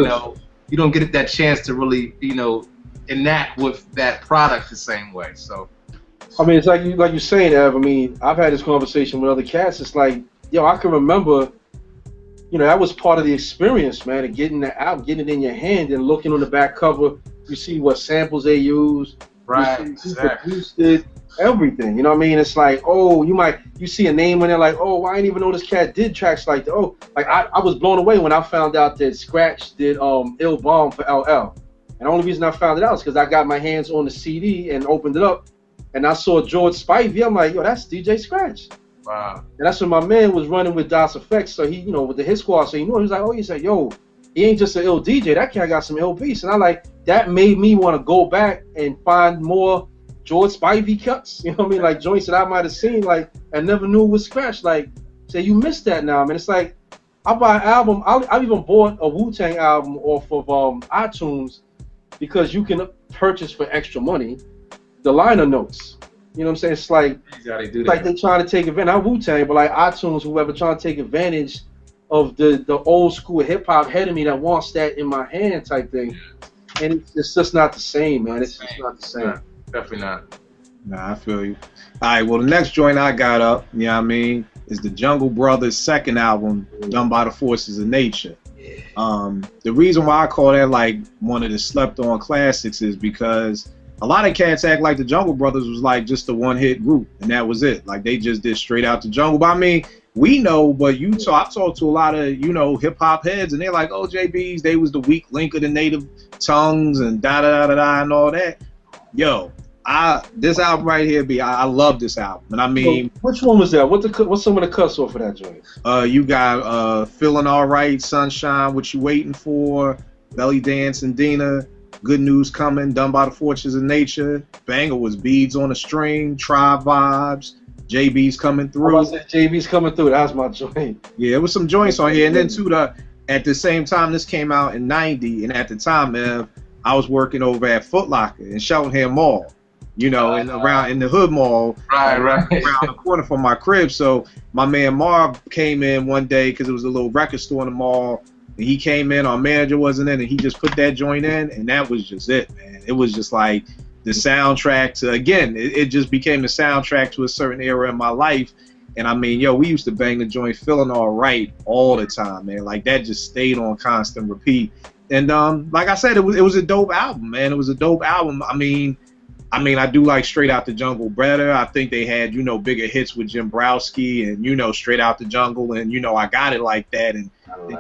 you don't get that chance to really, enact with that product the same way. So, I mean, it's like you're saying, Ev. I mean, I've had this conversation with other cats. It's like, I can remember, that was part of the experience, man, of getting the album, getting it in your hand and looking on the back cover. You see what samples they use, right? Who produced it, everything. You know what I mean? It's like, you see a name on there, like, I didn't even know this cat did tracks like that. I was blown away when I found out that Scratch did Ill Bomb for LL. And the only reason I found it out is because I got my hands on the CD and opened it up, and I saw George Spivey. I'm like, that's DJ Scratch. Wow. And that's when my man was running with DOS Effects, so he, with the hit squad, so he knew. He was like, he said, he ain't just an ill DJ. That cat got some ill beats. And that made me want to go back and find more George Spivey cuts. You know what I mean? Like joints that I might have seen, like, and never knew was Scratch. Like, say you missed that now, man. It's like, I buy an album. I even bought a Wu-Tang album off of iTunes because you can purchase for extra money the liner notes. You know what I'm saying? It's like, they're trying to take advantage, not Wu-Tang, but like iTunes, whoever trying to take advantage of the old school hip hop head of me that wants that in my hand type thing. And it's just not the same, man. It's just not the same. Nah, definitely not. Nah, I feel you. All right, well, the next joint I got up, you know what I mean, is the Jungle Brothers' second album, done by the Forces of Nature. The reason why I call that like one of the slept-on classics is because a lot of cats act like the Jungle Brothers was like just a one-hit group, and that was it. Like they just did Straight Out the Jungle. But I mean, we know, but I've talked to a lot of, hip-hop heads, and they're like, JBs, they was the weak link of the native tongues and da-da-da-da-da and all that. This album right here, I love this album. And I mean... Which one was that? What's some of the cuts off of that joint? You got Feeling Alright, Sunshine, What You Waiting For, Belly Dance and Dina, Good News Coming, done by the Forces of Nature. Banger was Beads on a String, Tribe Vibes, JB's Coming Through. I said JB's Coming Through, that was my joint. Yeah, it was some joints on here. And then at the same time, this came out in 90, and at the time, I was working over at Foot Locker in Cheltenham Mall. Around in the Hood Mall, around the corner from my crib. So my man Marv came in one day because it was a little record store in the mall. And he came in, our manager wasn't in, and he just put that joint in, and that was just it, man. It was just like the soundtrack to, again, it just became the soundtrack to a certain era in my life. And I mean, we used to bang the joint Feeling Alright all the time, man. Like that just stayed on constant repeat. And like I said, it was a dope album, man. It was a dope album. I mean, I do like Straight Out the Jungle better. I think they had, bigger hits with Jim Browski and, Straight Out the Jungle and, I Got It Like That and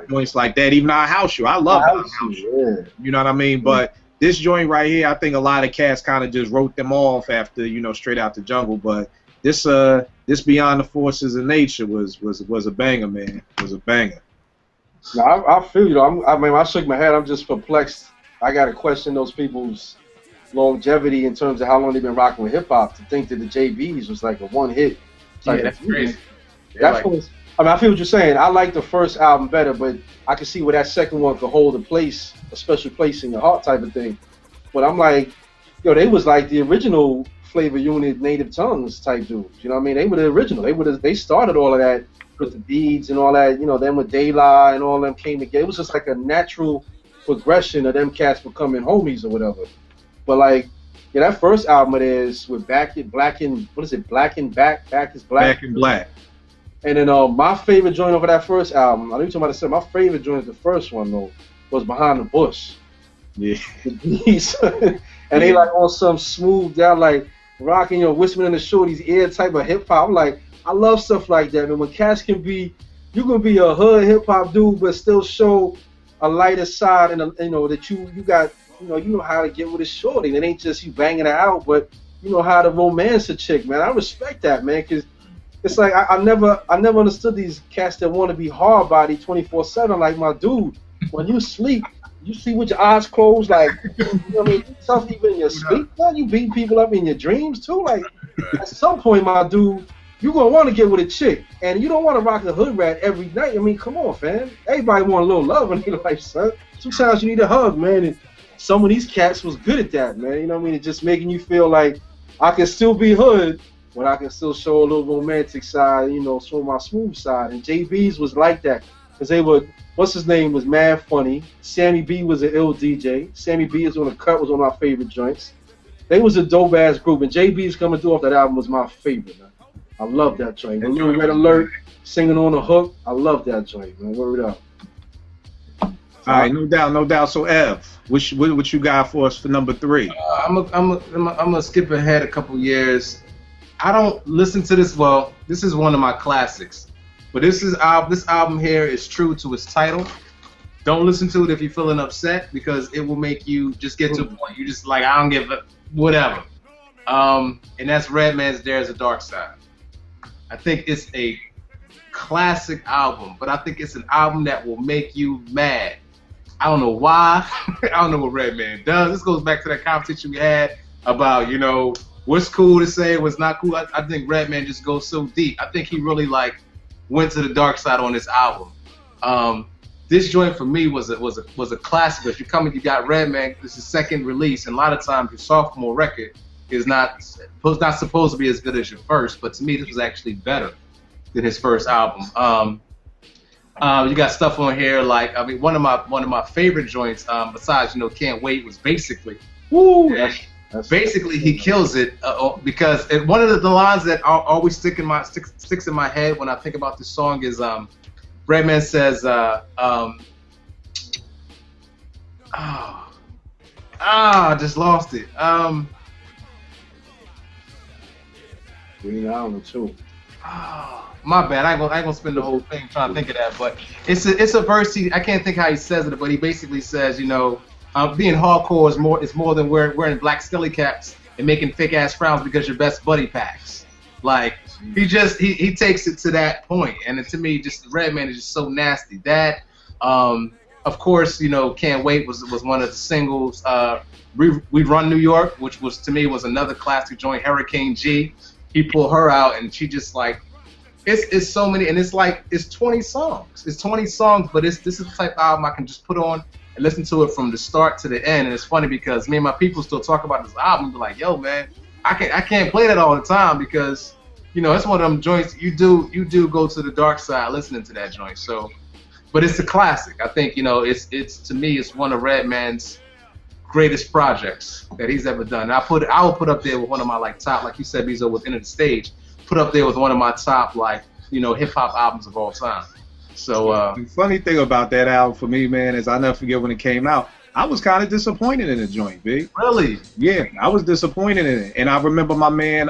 joints like that. Even Our House Show. I love Our House Show. Yeah. You know what I mean? But this joint right here, I think a lot of cats kind of just wrote them off after, Straight Out the Jungle. But this Beyond the Forces of Nature was a banger, man. It was a banger. No, I feel you. I shook my head. I'm just perplexed. I got to question those people's longevity in terms of how long they've been rocking with hip hop to think that the JBs was like a one hit. Like that's crazy. I feel what you're saying. I like the first album better, but I can see where that second one could hold a special place in your heart type of thing. But I'm like, they was like the original Flavor Unit Native Tongues type dudes. You know what I mean? They were the original. They started all of that with the beads and all that. Them with De La and all them came together. It was just like a natural progression of them cats becoming homies or whatever. But like, that first album it is with Back and Black, Back and Black. Back and Black. And then my favorite joint over that first album, I know you're talking about the second, my favorite joint is the first one though, was Behind the Bush. Yeah. And they like on some smooth down, like rocking, whispering in the shorty's ear type of hip hop. I'm like, I love stuff like that, man. When cats can be you can be a hood hip hop dude, but still show a lighter side, and you know that you got, you know how to get with a shorty. It ain't just you banging her out, but you know how to romance a chick, man. I respect that, man, because it's like I never understood these cats that want to be hard body 24/7. Like, my dude, when you sleep with your eyes closed, like, you know what I mean? You tough even in your sleep, man. You beat people up in your dreams too. Like, at some point, my dude, you gonna want to get with a chick, and you don't want to rock the hood rat every night. I mean, come on, fam. Everybody want a little love in their life, son. Sometimes you need a hug, man. And some of these cats was good at that, man. You know what I mean? It's just making you feel like I can still be hood, but I can still show a little romantic side, you know, show my smooth side. And JB's was like that, because they would, what's his name, was mad funny. Sammy B was an ill DJ. Sammy B is on the cut, was one of my favorite joints. They was a dope ass group, and JB's coming through off that album was my favorite, man. I love that joint. The little Red Alert singing on the hook, I love that joint, man. Word up. All right, no doubt. So, Ev, what you got for us for number 3? I'm gonna skip ahead a couple years. I don't listen to this. Well, this is one of my classics, but this album here is true to its title. Don't listen to it if you're feeling upset, because it will make you just get to a point you just like, I don't give a whatever. And that's Redman's "There's a Dark Side." I think it's a classic album, but I think it's an album that will make you mad. I don't know why. I don't know what Redman does. This goes back to that conversation we had about, you know, what's cool to say, what's not cool. I think Redman just goes so deep. I think he really like went to the dark side on this album. This joint for me was a classic. If you got Redman, this is his second release, and a lot of times your sophomore record is not supposed to be as good as your first, but to me this was actually better than his first album. You got stuff on here like, I mean, one of my favorite joints, besides, you know, Can't Wait, was Basically. Woo! Basically, he kills it because one of the lines that always sticks in my head when I think about this song is Redman says, I just lost it. Green Island too. My bad. I ain't gonna spend the whole thing trying to think of that, but it's a verse. I can't think how he says it, but he basically says, you know, being hardcore is more than wearing black skelly caps and making fake ass frowns because your best buddy packs. Like, he takes it to that point, and to me, just Redman is just so nasty. That, of course, you know, Can't Wait was one of the singles. We Run New York, which was to me was another classic joint. Hurricane G, he pulled her out, and she just like, it's so many, and it's like it's 20 songs. It's 20 songs, but this is the type of album I can just put on and listen to it from the start to the end. And it's funny because me and my people still talk about this album, be like, yo, man, I can't play that all the time because, you know, it's one of them joints you do go to the dark side listening to that joint. So, but it's a classic. I think, you know, it's to me it's one of Redman's greatest projects that he's ever done. I will put up there with one of my like top, like you said, Beezo was End of the Stage. Put up there with one of my top, like, you know, hip hop albums of all time. So the funny thing about that album for me, man, is I never forget when it came out. I was kind of disappointed in the joint, Big. Really? Yeah, I was disappointed in it. And I remember my man,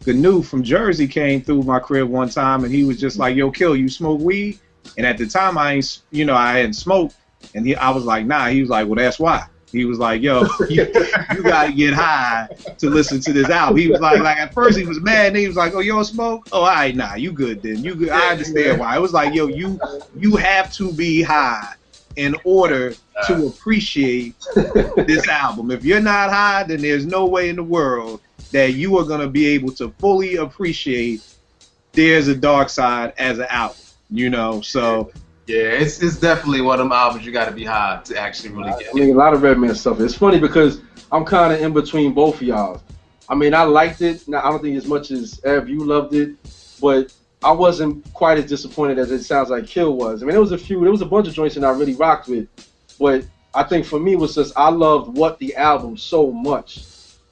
Gnu from Jersey came through my crib one time, and he was just like, "Yo, Kill, you smoke weed?" And at the time, I hadn't smoked, and I was like, "Nah." He was like, "Well, that's why." He was like, "Yo, you gotta get high to listen to this album." He was like at first he was mad, and he was like, "Oh, you don't smoke? Oh, all right, nah, you good then. You good. I understand why." It was like, "Yo, you have to be high in order to appreciate this album. If you're not high, then there's no way in the world that you are gonna be able to fully appreciate There's a Dark Side as an album." You know, so. Yeah, it's definitely one of them albums you got to be high to actually really get. I mean, a lot of Redman stuff. It's funny because I'm kind of in between both of y'all. I mean, I liked it. Now, I don't think as much as Ev, you loved it, but I wasn't quite as disappointed as it sounds like Kill was. I mean, there was a bunch of joints that I really rocked with, but I think for me it was just I loved What the Album so much.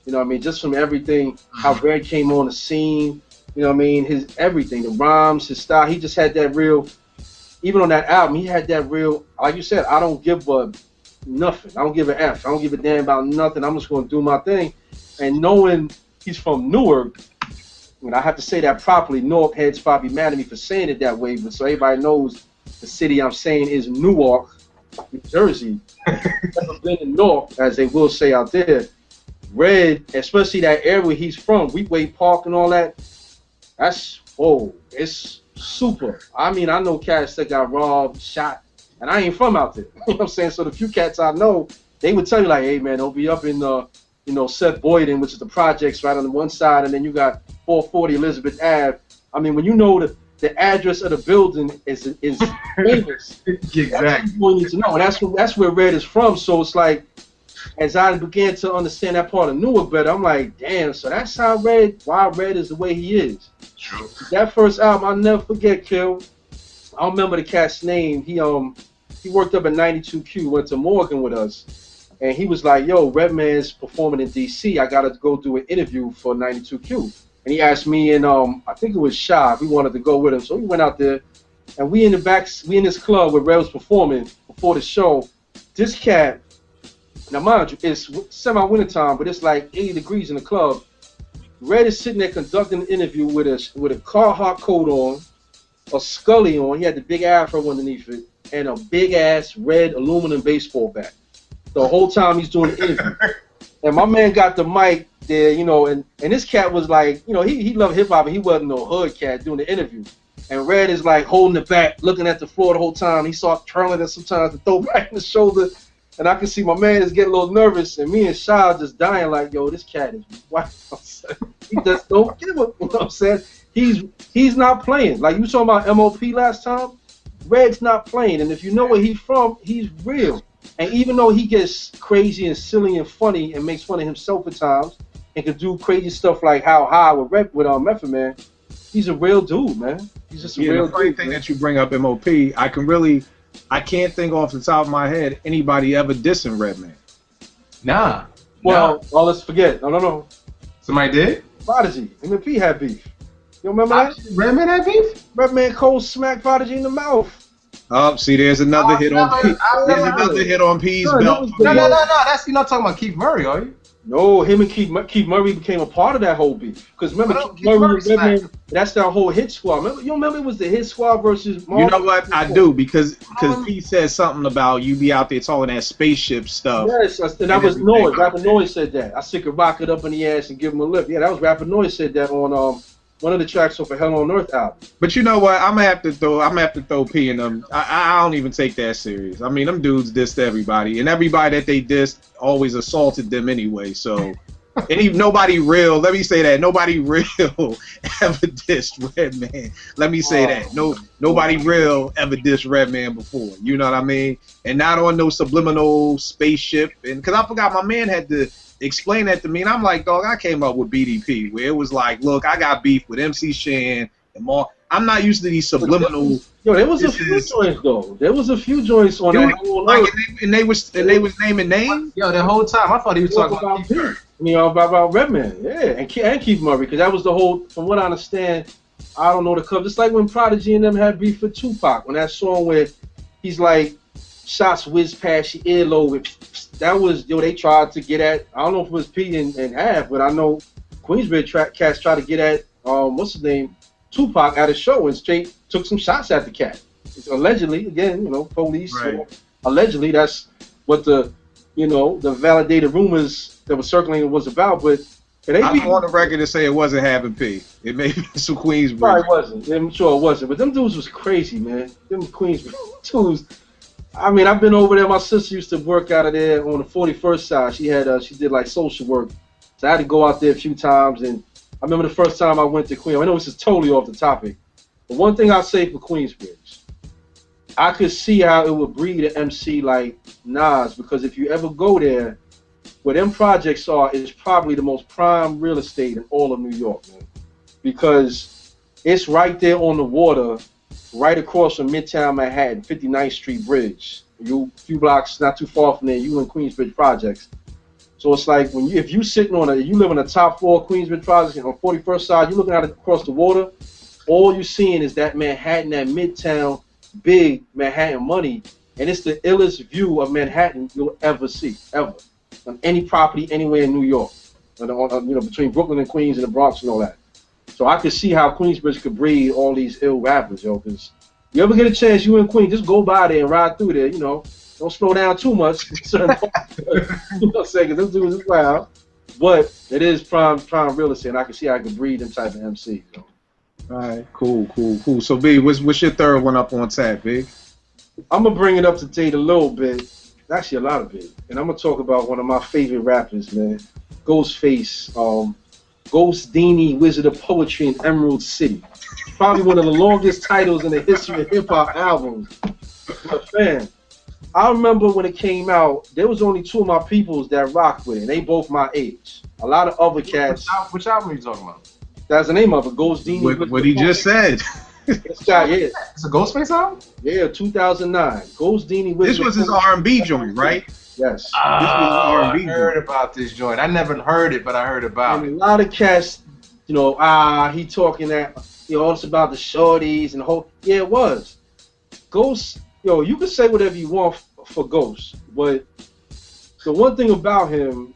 You know what I mean? Just from everything, how Red came on the scene. You know what I mean? His everything, the rhymes, his style. He just had that real. Even on that album, he had that real, like you said, I don't give a nothing. I don't give an F. I don't give a damn about nothing. I'm just going to do my thing. And knowing he's from Newark, and I have to say that properly. Newark heads probably mad at me for saying it that way, but so everybody knows the city I'm saying is Newark, New Jersey. Never been in Newark, as they will say out there. Red, especially that area he's from, Wheatway Park and all that, that's, whoa, it's super. I mean, I know cats that got robbed, shot, and I ain't from out there. You know what I'm saying? So the few cats I know, they would tell you like, hey man, don't be up in Seth Boyden, which is the projects right on the one side, and then you got 440 Elizabeth Ave. I mean, when you know the address of the building is famous. Exactly. That's what you need to know. And that's where Red is from. So it's like, as I began to understand that part of Newark better, I'm like, damn, so that's how why Red is the way he is. True. That first album, I'll never forget, Kill. I don't remember the cat's name. He worked up at 92Q, went to Morgan with us, and he was like, yo, Redman's performing in DC. I gotta go do an interview for 92Q. And he asked me and I think it was Shy, we wanted to go with him. So we went out there, and we in this club where Red was performing before the show. This cat, now mind you, it's semi-winter time, but it's like 80 degrees in the club. Red is sitting there conducting an interview with a Carhartt coat on, a Scully on. He had the big afro underneath it, and a big ass red aluminum baseball bat. The whole time he's doing the interview. And my man got the mic there, and this cat was like, he loved hip hop, and he wasn't no hood cat doing the interview. And Red is like holding it back, looking at the floor the whole time. He saw twirling it sometimes to throw back in the shoulder. And I can see my man is getting a little nervous, and me and Shy just dying like, yo, this cat is wild. He just don't give a, you know what I'm saying? He's not playing. Like you talking about MOP last time, Red's not playing. And if you know where he's from, he's real. And even though he gets crazy and silly and funny and makes fun of himself at times and can do crazy stuff like How High with Method Man, he's a real dude, man. He's just a real the funny dude. thing Man. that you bring up MOP, I can't think off the top of my head anybody ever dissing Redman. Nah. Well, let's forget. No. Somebody did? Prodigy. Him and P had beef. You remember that? Redman had beef? Redman cold smacked Prodigy in the mouth. Oh, see, there's another hit on P. There's another hit on P's belt. No. That's, you're not talking about Keith Murray, are you? No, him and Keith Murray became a part of that whole beef. Because remember, Keith Murray and Redman, that's that whole hit squad. Remember it was the hit squad versus Marley? You know what? I do, because P said something about you be out there talking that spaceship stuff. Yes, and that was Noise. Rapper Noise said that. I sick a rocket up in the ass and give him a lip. Yeah, that was Rapper Noise said that on one of the tracks off a Hell on Earth album. But you know what? I'm gonna have to throw P in them. I don't even take that serious. I mean, them dudes dissed everybody, and everybody that they dissed always assaulted them anyway. So, nobody real. Let me say that nobody real ever dissed Redman. Let me say that nobody real ever dissed Redman before. You know what I mean? And not on no subliminal spaceship. And because I forgot my man had to explain that to me, and I'm like, dog, I came up with BDP, where it was like, look, I got beef with MC Shan and Mark. I'm not used to these subliminal. Yo, there was a few joints though. There was a few joints on that. And they was naming names. Yo, the whole time I thought he was talking about Keith Murray. About Redman, yeah, and Keith Murray, because that was the whole. From what I understand, I don't know the cover. It's like when Prodigy and them had beef with Tupac, when that song where he's like, shots whiz past your earlobe. That was, they tried to get at, I don't know if it was P and Av, but I know Queensbridge cats tried to get at, what's his name, Tupac at a show, and straight took some shots at the cat. It's allegedly, again, police. Right. So allegedly, that's what the validated rumors that were circulating was about. But I'm on the record to say it wasn't having P. It may be some Queensbridge. Probably wasn't. I'm sure it wasn't. But them dudes was crazy, man. Them Queensbridge dudes. I mean, I've been over there. My sister used to work out of there on the 41st side. She did like social work. So I had to go out there a few times. And I remember the first time I went to Queens. I know this is totally off the topic. But one thing I'll say for Queensbridge, I could see how it would breed an MC like Nas, because if you ever go there, where them projects are is probably the most prime real estate in all of New York, man. Because it's right there on the water, right across from Midtown Manhattan, 59th Street Bridge. You a few blocks not too far from there, you in Queensbridge projects. So it's like if you sitting you live on the top floor of Queensbridge projects on 41st side, you're looking out across the water, all you're seeing is that Manhattan, that Midtown, big Manhattan money, and it's the illest view of Manhattan you'll ever see, ever, on any property anywhere in New York, between Brooklyn and Queens and the Bronx and all that. So I could see how Queensbridge could breed all these ill rappers, yo. Cause you ever get a chance, you in Queens, just go by there and ride through there. You know, don't slow down too much. You know what I'm saying? Cause them dudes is wild. But it is prime real estate, and I can see how I can breed them type of MCs. Yo. All right, cool. So B, what's your third one up on tap, Big? I'm gonna bring it up to date a little bit. Actually, a lot of it, and I'm gonna talk about one of my favorite rappers, man, Ghostface. Ghostdini, Wizard of Poetry in Emerald City. Probably one of the longest titles in the history of hip-hop albums. But man, I remember when it came out, there was only two of my peoples that rocked with it, and they both my age. A lot of other cats. Which album are you talking about? That's the name of it, Ghostdini. What he just said. This guy, yeah. It's a Ghostface album? Yeah, 2009. Ghostdini, Wizard. This was his R&B joint, right? Yes. I heard about this joint. I never heard it, but I heard about it. A lot of cats, you know, he talking that, you know, it's about the shorties and the whole. Yeah, it was. Ghost, yo, you can say whatever you want for Ghost, but the one thing about him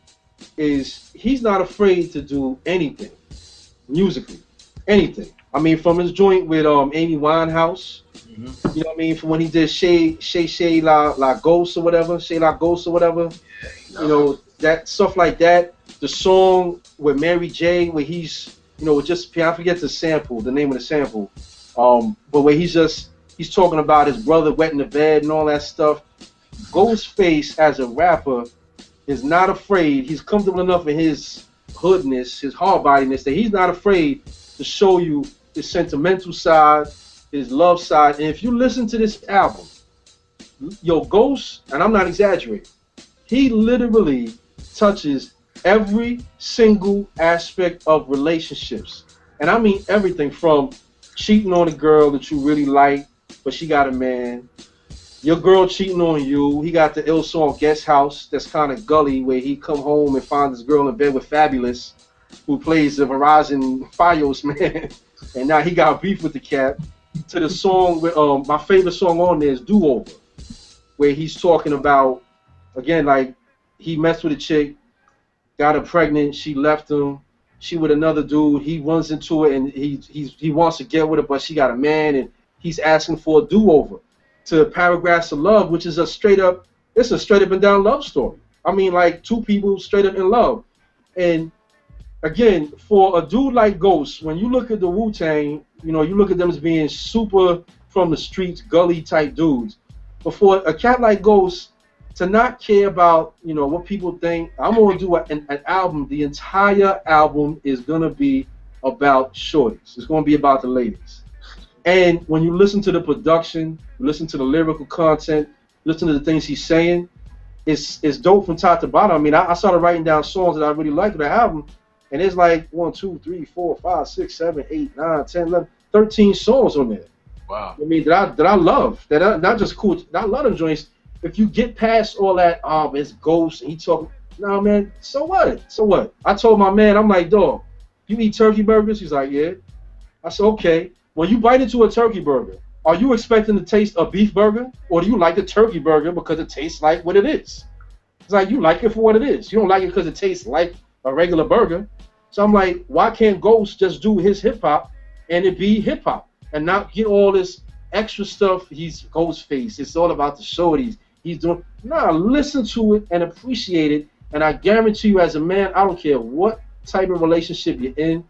is he's not afraid to do anything musically, anything. I mean, from his joint with Amy Winehouse. You know what I mean? From when he did Shay La Ghost or whatever, Shay La Ghost or whatever. You know, that stuff like that. The song with Mary J, where he's, you know, just I forget the name of the sample. But where he's talking about his brother wetting the bed and all that stuff. Ghostface as a rapper is not afraid. He's comfortable enough in his hoodness, his hardbodiness, that he's not afraid to show you his sentimental side, his love side. And if you listen to this album, yo, Ghost, and I'm not exaggerating, he literally touches every single aspect of relationships. And I mean everything from cheating on a girl that you really like, but she got a man, your girl cheating on you. He got the ill song Guest House that's kind of gully, where he come home and find his girl in bed with Fabulous, who plays the Verizon Fios man. And now he got beef with the cat. To the song with my favorite song on there is Do Over, where he's talking about, again, like he messed with a chick, got her pregnant, she left him, she with another dude, he runs into it and he wants to get with her, but she got a man and he's asking for a do-over. To Paragraphs of Love, which is a straight up and down love story. I mean, like two people straight up in love. And again, for a dude like Ghost, when you look at the Wu-Tang, you know, you look at them as being super from the streets, gully type dudes. But for a cat like Ghost to not care about, you know, what people think, I'm gonna do an album. The entire album is gonna be about shorties. It's gonna be about the ladies. And when you listen to the production, you listen to the lyrical content, listen to the things he's saying, it's dope from top to bottom. I mean, I started writing down songs that I really liked with the album. And it's like 1, 2, 3, 4, 5, 6, 7, 8, 9, 10, 11, 13 songs on there. Wow. I mean, that I love. That are not just cool. I love them joints. If you get past all that, it's Ghost, and he talking, nah, man, so what? So what? I told my man, I'm like, dog, you eat turkey burgers? He's like, yeah. I said, okay. When you bite into a turkey burger, are you expecting to taste a beef burger? Or do you like the turkey burger because it tastes like what it is? It's like, you like it for what it is. You don't like it because it tastes like a regular burger. So I'm like, why can't Ghost just do his hip hop and it be hip hop and not get all this extra stuff? He's Ghostface. It's all about the shorties. He's doing. Nah, listen to it and appreciate it. And I guarantee you, as a man, I don't care what type of relationship you're in,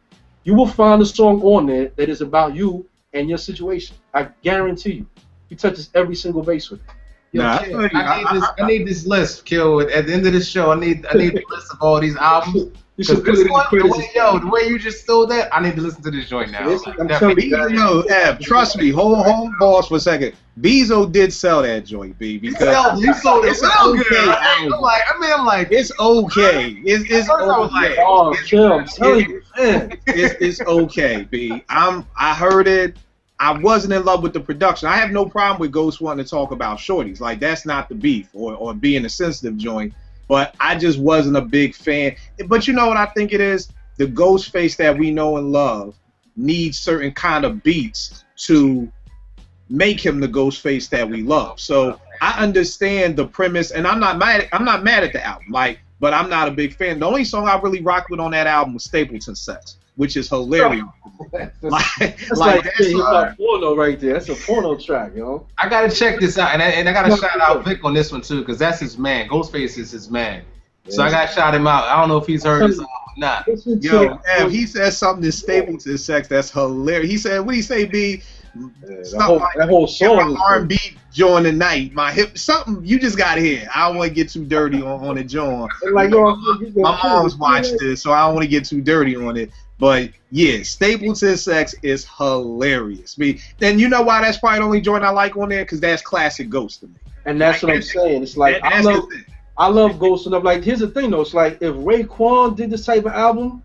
you will find a song on there that is about you and your situation. I guarantee you. He touches every single base with it. Yo, I need this list, Kill. At the end of this show, I need the list of all these albums. You should put it in the credits. The way you just stole that, I need to listen to this joint now. I'm telling you, yo, Ev, trust me, hold pause for a second. Beezo did sell that joint, B, because you sold it. It's okay. I'm like, it's okay. It's okay. Oh, Kill, I'm telling you, man. It's okay, B. I heard it. I wasn't in love with the production. I have no problem with Ghost wanting to talk about shorties. Like, that's not the beef or being a sensitive joint. But I just wasn't a big fan. But you know what I think it is? The Ghostface that we know and love needs certain kind of beats to make him the Ghostface that we love. So I understand the premise, and I'm not mad at the album. Like, but I'm not a big fan. The only song I really rocked with on that album was Stapleton Sets. which is hilarious. That's like that's a porno right there. That's a porno track, yo. I gotta check this out, and I gotta shout out Vic on this one too, because that's his man. Ghostface is his man, so I gotta shout him out. I don't know if he's heard this or not. Yo, Ev, he said something to Stapleton Sex that's hilarious. He said, "What do you say, B? That whole song R&B joint tonight. My hip, something you just got here. I don't want to get too dirty on the joint. Like, my mom's watched this, so I don't want to get too dirty on it. But yeah, Stapleton Sex is hilarious. Then you know why that's probably the only joint I like on there? Because that's classic Ghost to me. And that's what I'm saying. It's like I love Ghost enough. Like, here's the thing though. It's like if Raekwon did this type of album,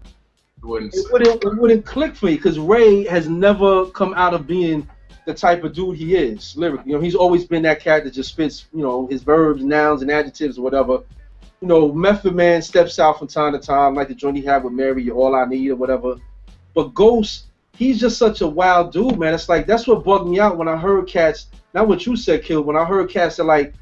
it wouldn't click for me, because Ray has never come out of being the type of dude he is lyrically. You know, he's always been that cat that just spits, you know, his verbs, nouns, and adjectives or whatever. You know, Method Man steps out from time to time, like the joint he had with Mary, You're All I Need or whatever. But Ghost, he's just such a wild dude, man. It's like, that's what bugged me out when I heard cats, not what you said, Kill, when I heard cats that, like,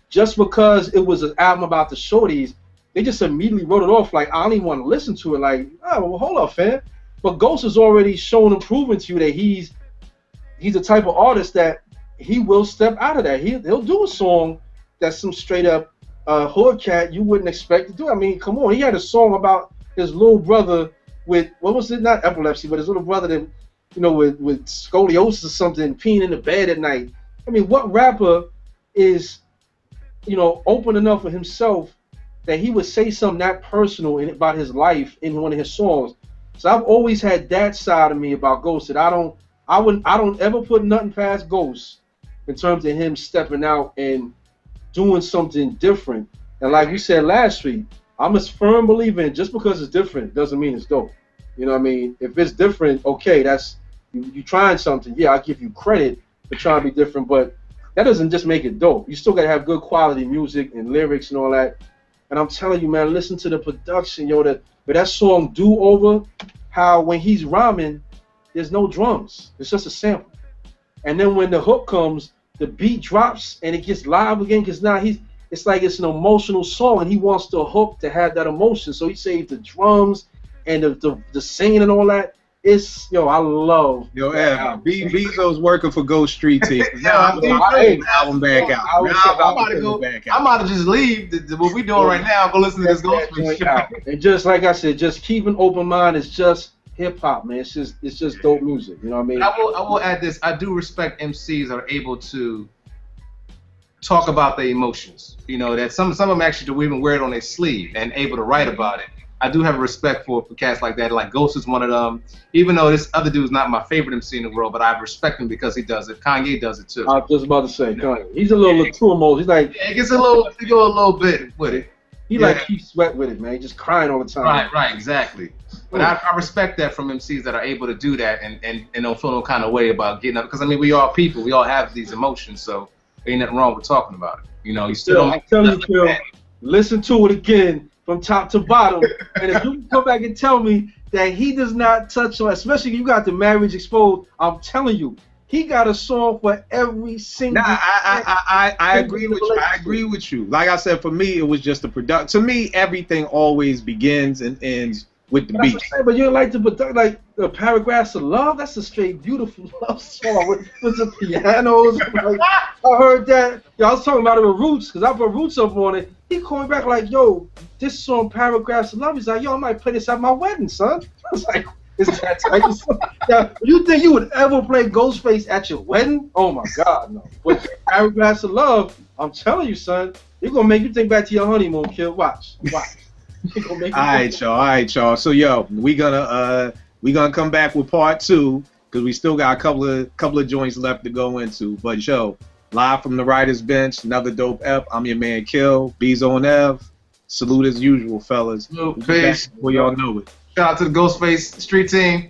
just because it was an album about the shorties, they just immediately wrote it off like, I don't even want to listen to it. Like, oh, well, hold up, fam. But Ghost has already shown and proven to you that he's the type of artist that he will step out of that. He'll do a song that's some straight up hood cat you wouldn't expect to do. I mean, come on. He had a song about his little brother with, what was it? Not epilepsy, but his little brother that, you know, with scoliosis or something, peeing in the bed at night. I mean, what rapper is, you know, open enough with himself that he would say something that personal about his life in one of his songs? So I've always had that side of me about Ghost, that I don't ever put nothing past Ghost in terms of him stepping out and doing something different. And like we said last week, I'm a firm believer in just because it's different doesn't mean it's dope. You know what I mean? If it's different, okay, that's you trying something. Yeah, I give you credit for trying to be different, but that doesn't just make it dope. You still gotta have good quality music and lyrics and all that. And I'm telling you, man, listen to the production, yo. That song "Do Over," how when he's rhyming, there's no drums. It's just a sample. And then when the hook comes, the beat drops and it gets live again, because now it's like it's an emotional song and he wants the hook to have that emotion. So he saved the drums and the singing and all that. It's, yo, I love. Yo, Beezo's working for Ghost Street Team. I'm album back out. I'm about to just leave what we doing right now and go listen to this Ghost Street out. And just like I said, just keep an open mind. It's just hip hop, man. It's just dope music. You know what I mean? I will add this. I do respect MCs that are able to talk about their emotions. You know, that some of them actually do even wear it on their sleeve and able to write about it. I do have a respect for cats like that. Like Ghost is one of them. Even though this other dude is not my favorite MC in the world, but I respect him because he does it. Kanye does it too. I was just about to say, Kanye. He's a little too emotional. He's like, he gets a little bit with it. He like Keith Sweat with it, man. He just crying all the time. Right, exactly. But I respect that from MCs that are able to do that and don't feel no kind of way about getting up. Because I mean, we all people. We all have these emotions, so ain't nothing wrong with talking about it. You know, you still don't. I'm telling you, Phil, listen to it again from top to bottom, and if you can come back and tell me that he does not touch on, especially if you got the Marriage Exposed, I'm telling you, he got a song for every single. Nah, I agree with you. I agree with you. Like I said, for me, it was just the production. To me, everything always begins and ends with the beat. But you like the production, like the Paragraphs of Love. That's a straight beautiful love song with the pianos. Like, I heard that. Yo, I was talking about it with Roots because I put Roots up on it. He called me back like, yo, this song Paragraphs of Love. He's like, yo, I might play this at my wedding, son. I was like, is that type of song? Now, you think you would ever play Ghostface at your wedding? Oh my God, no. But Paragraphs of Love, I'm telling you, son, it's gonna make you think back to your honeymoon, kid. Watch. All right, y'all. So, yo, we gonna come back with part 2 because we still got a couple of joints left to go into. But yo, live from the writer's bench, another dope ep. I'm your man Kill, Beezo and Ev. Salute as usual, fellas. Peace. Well, y'all know it. Shout out to the Ghostface Street Team.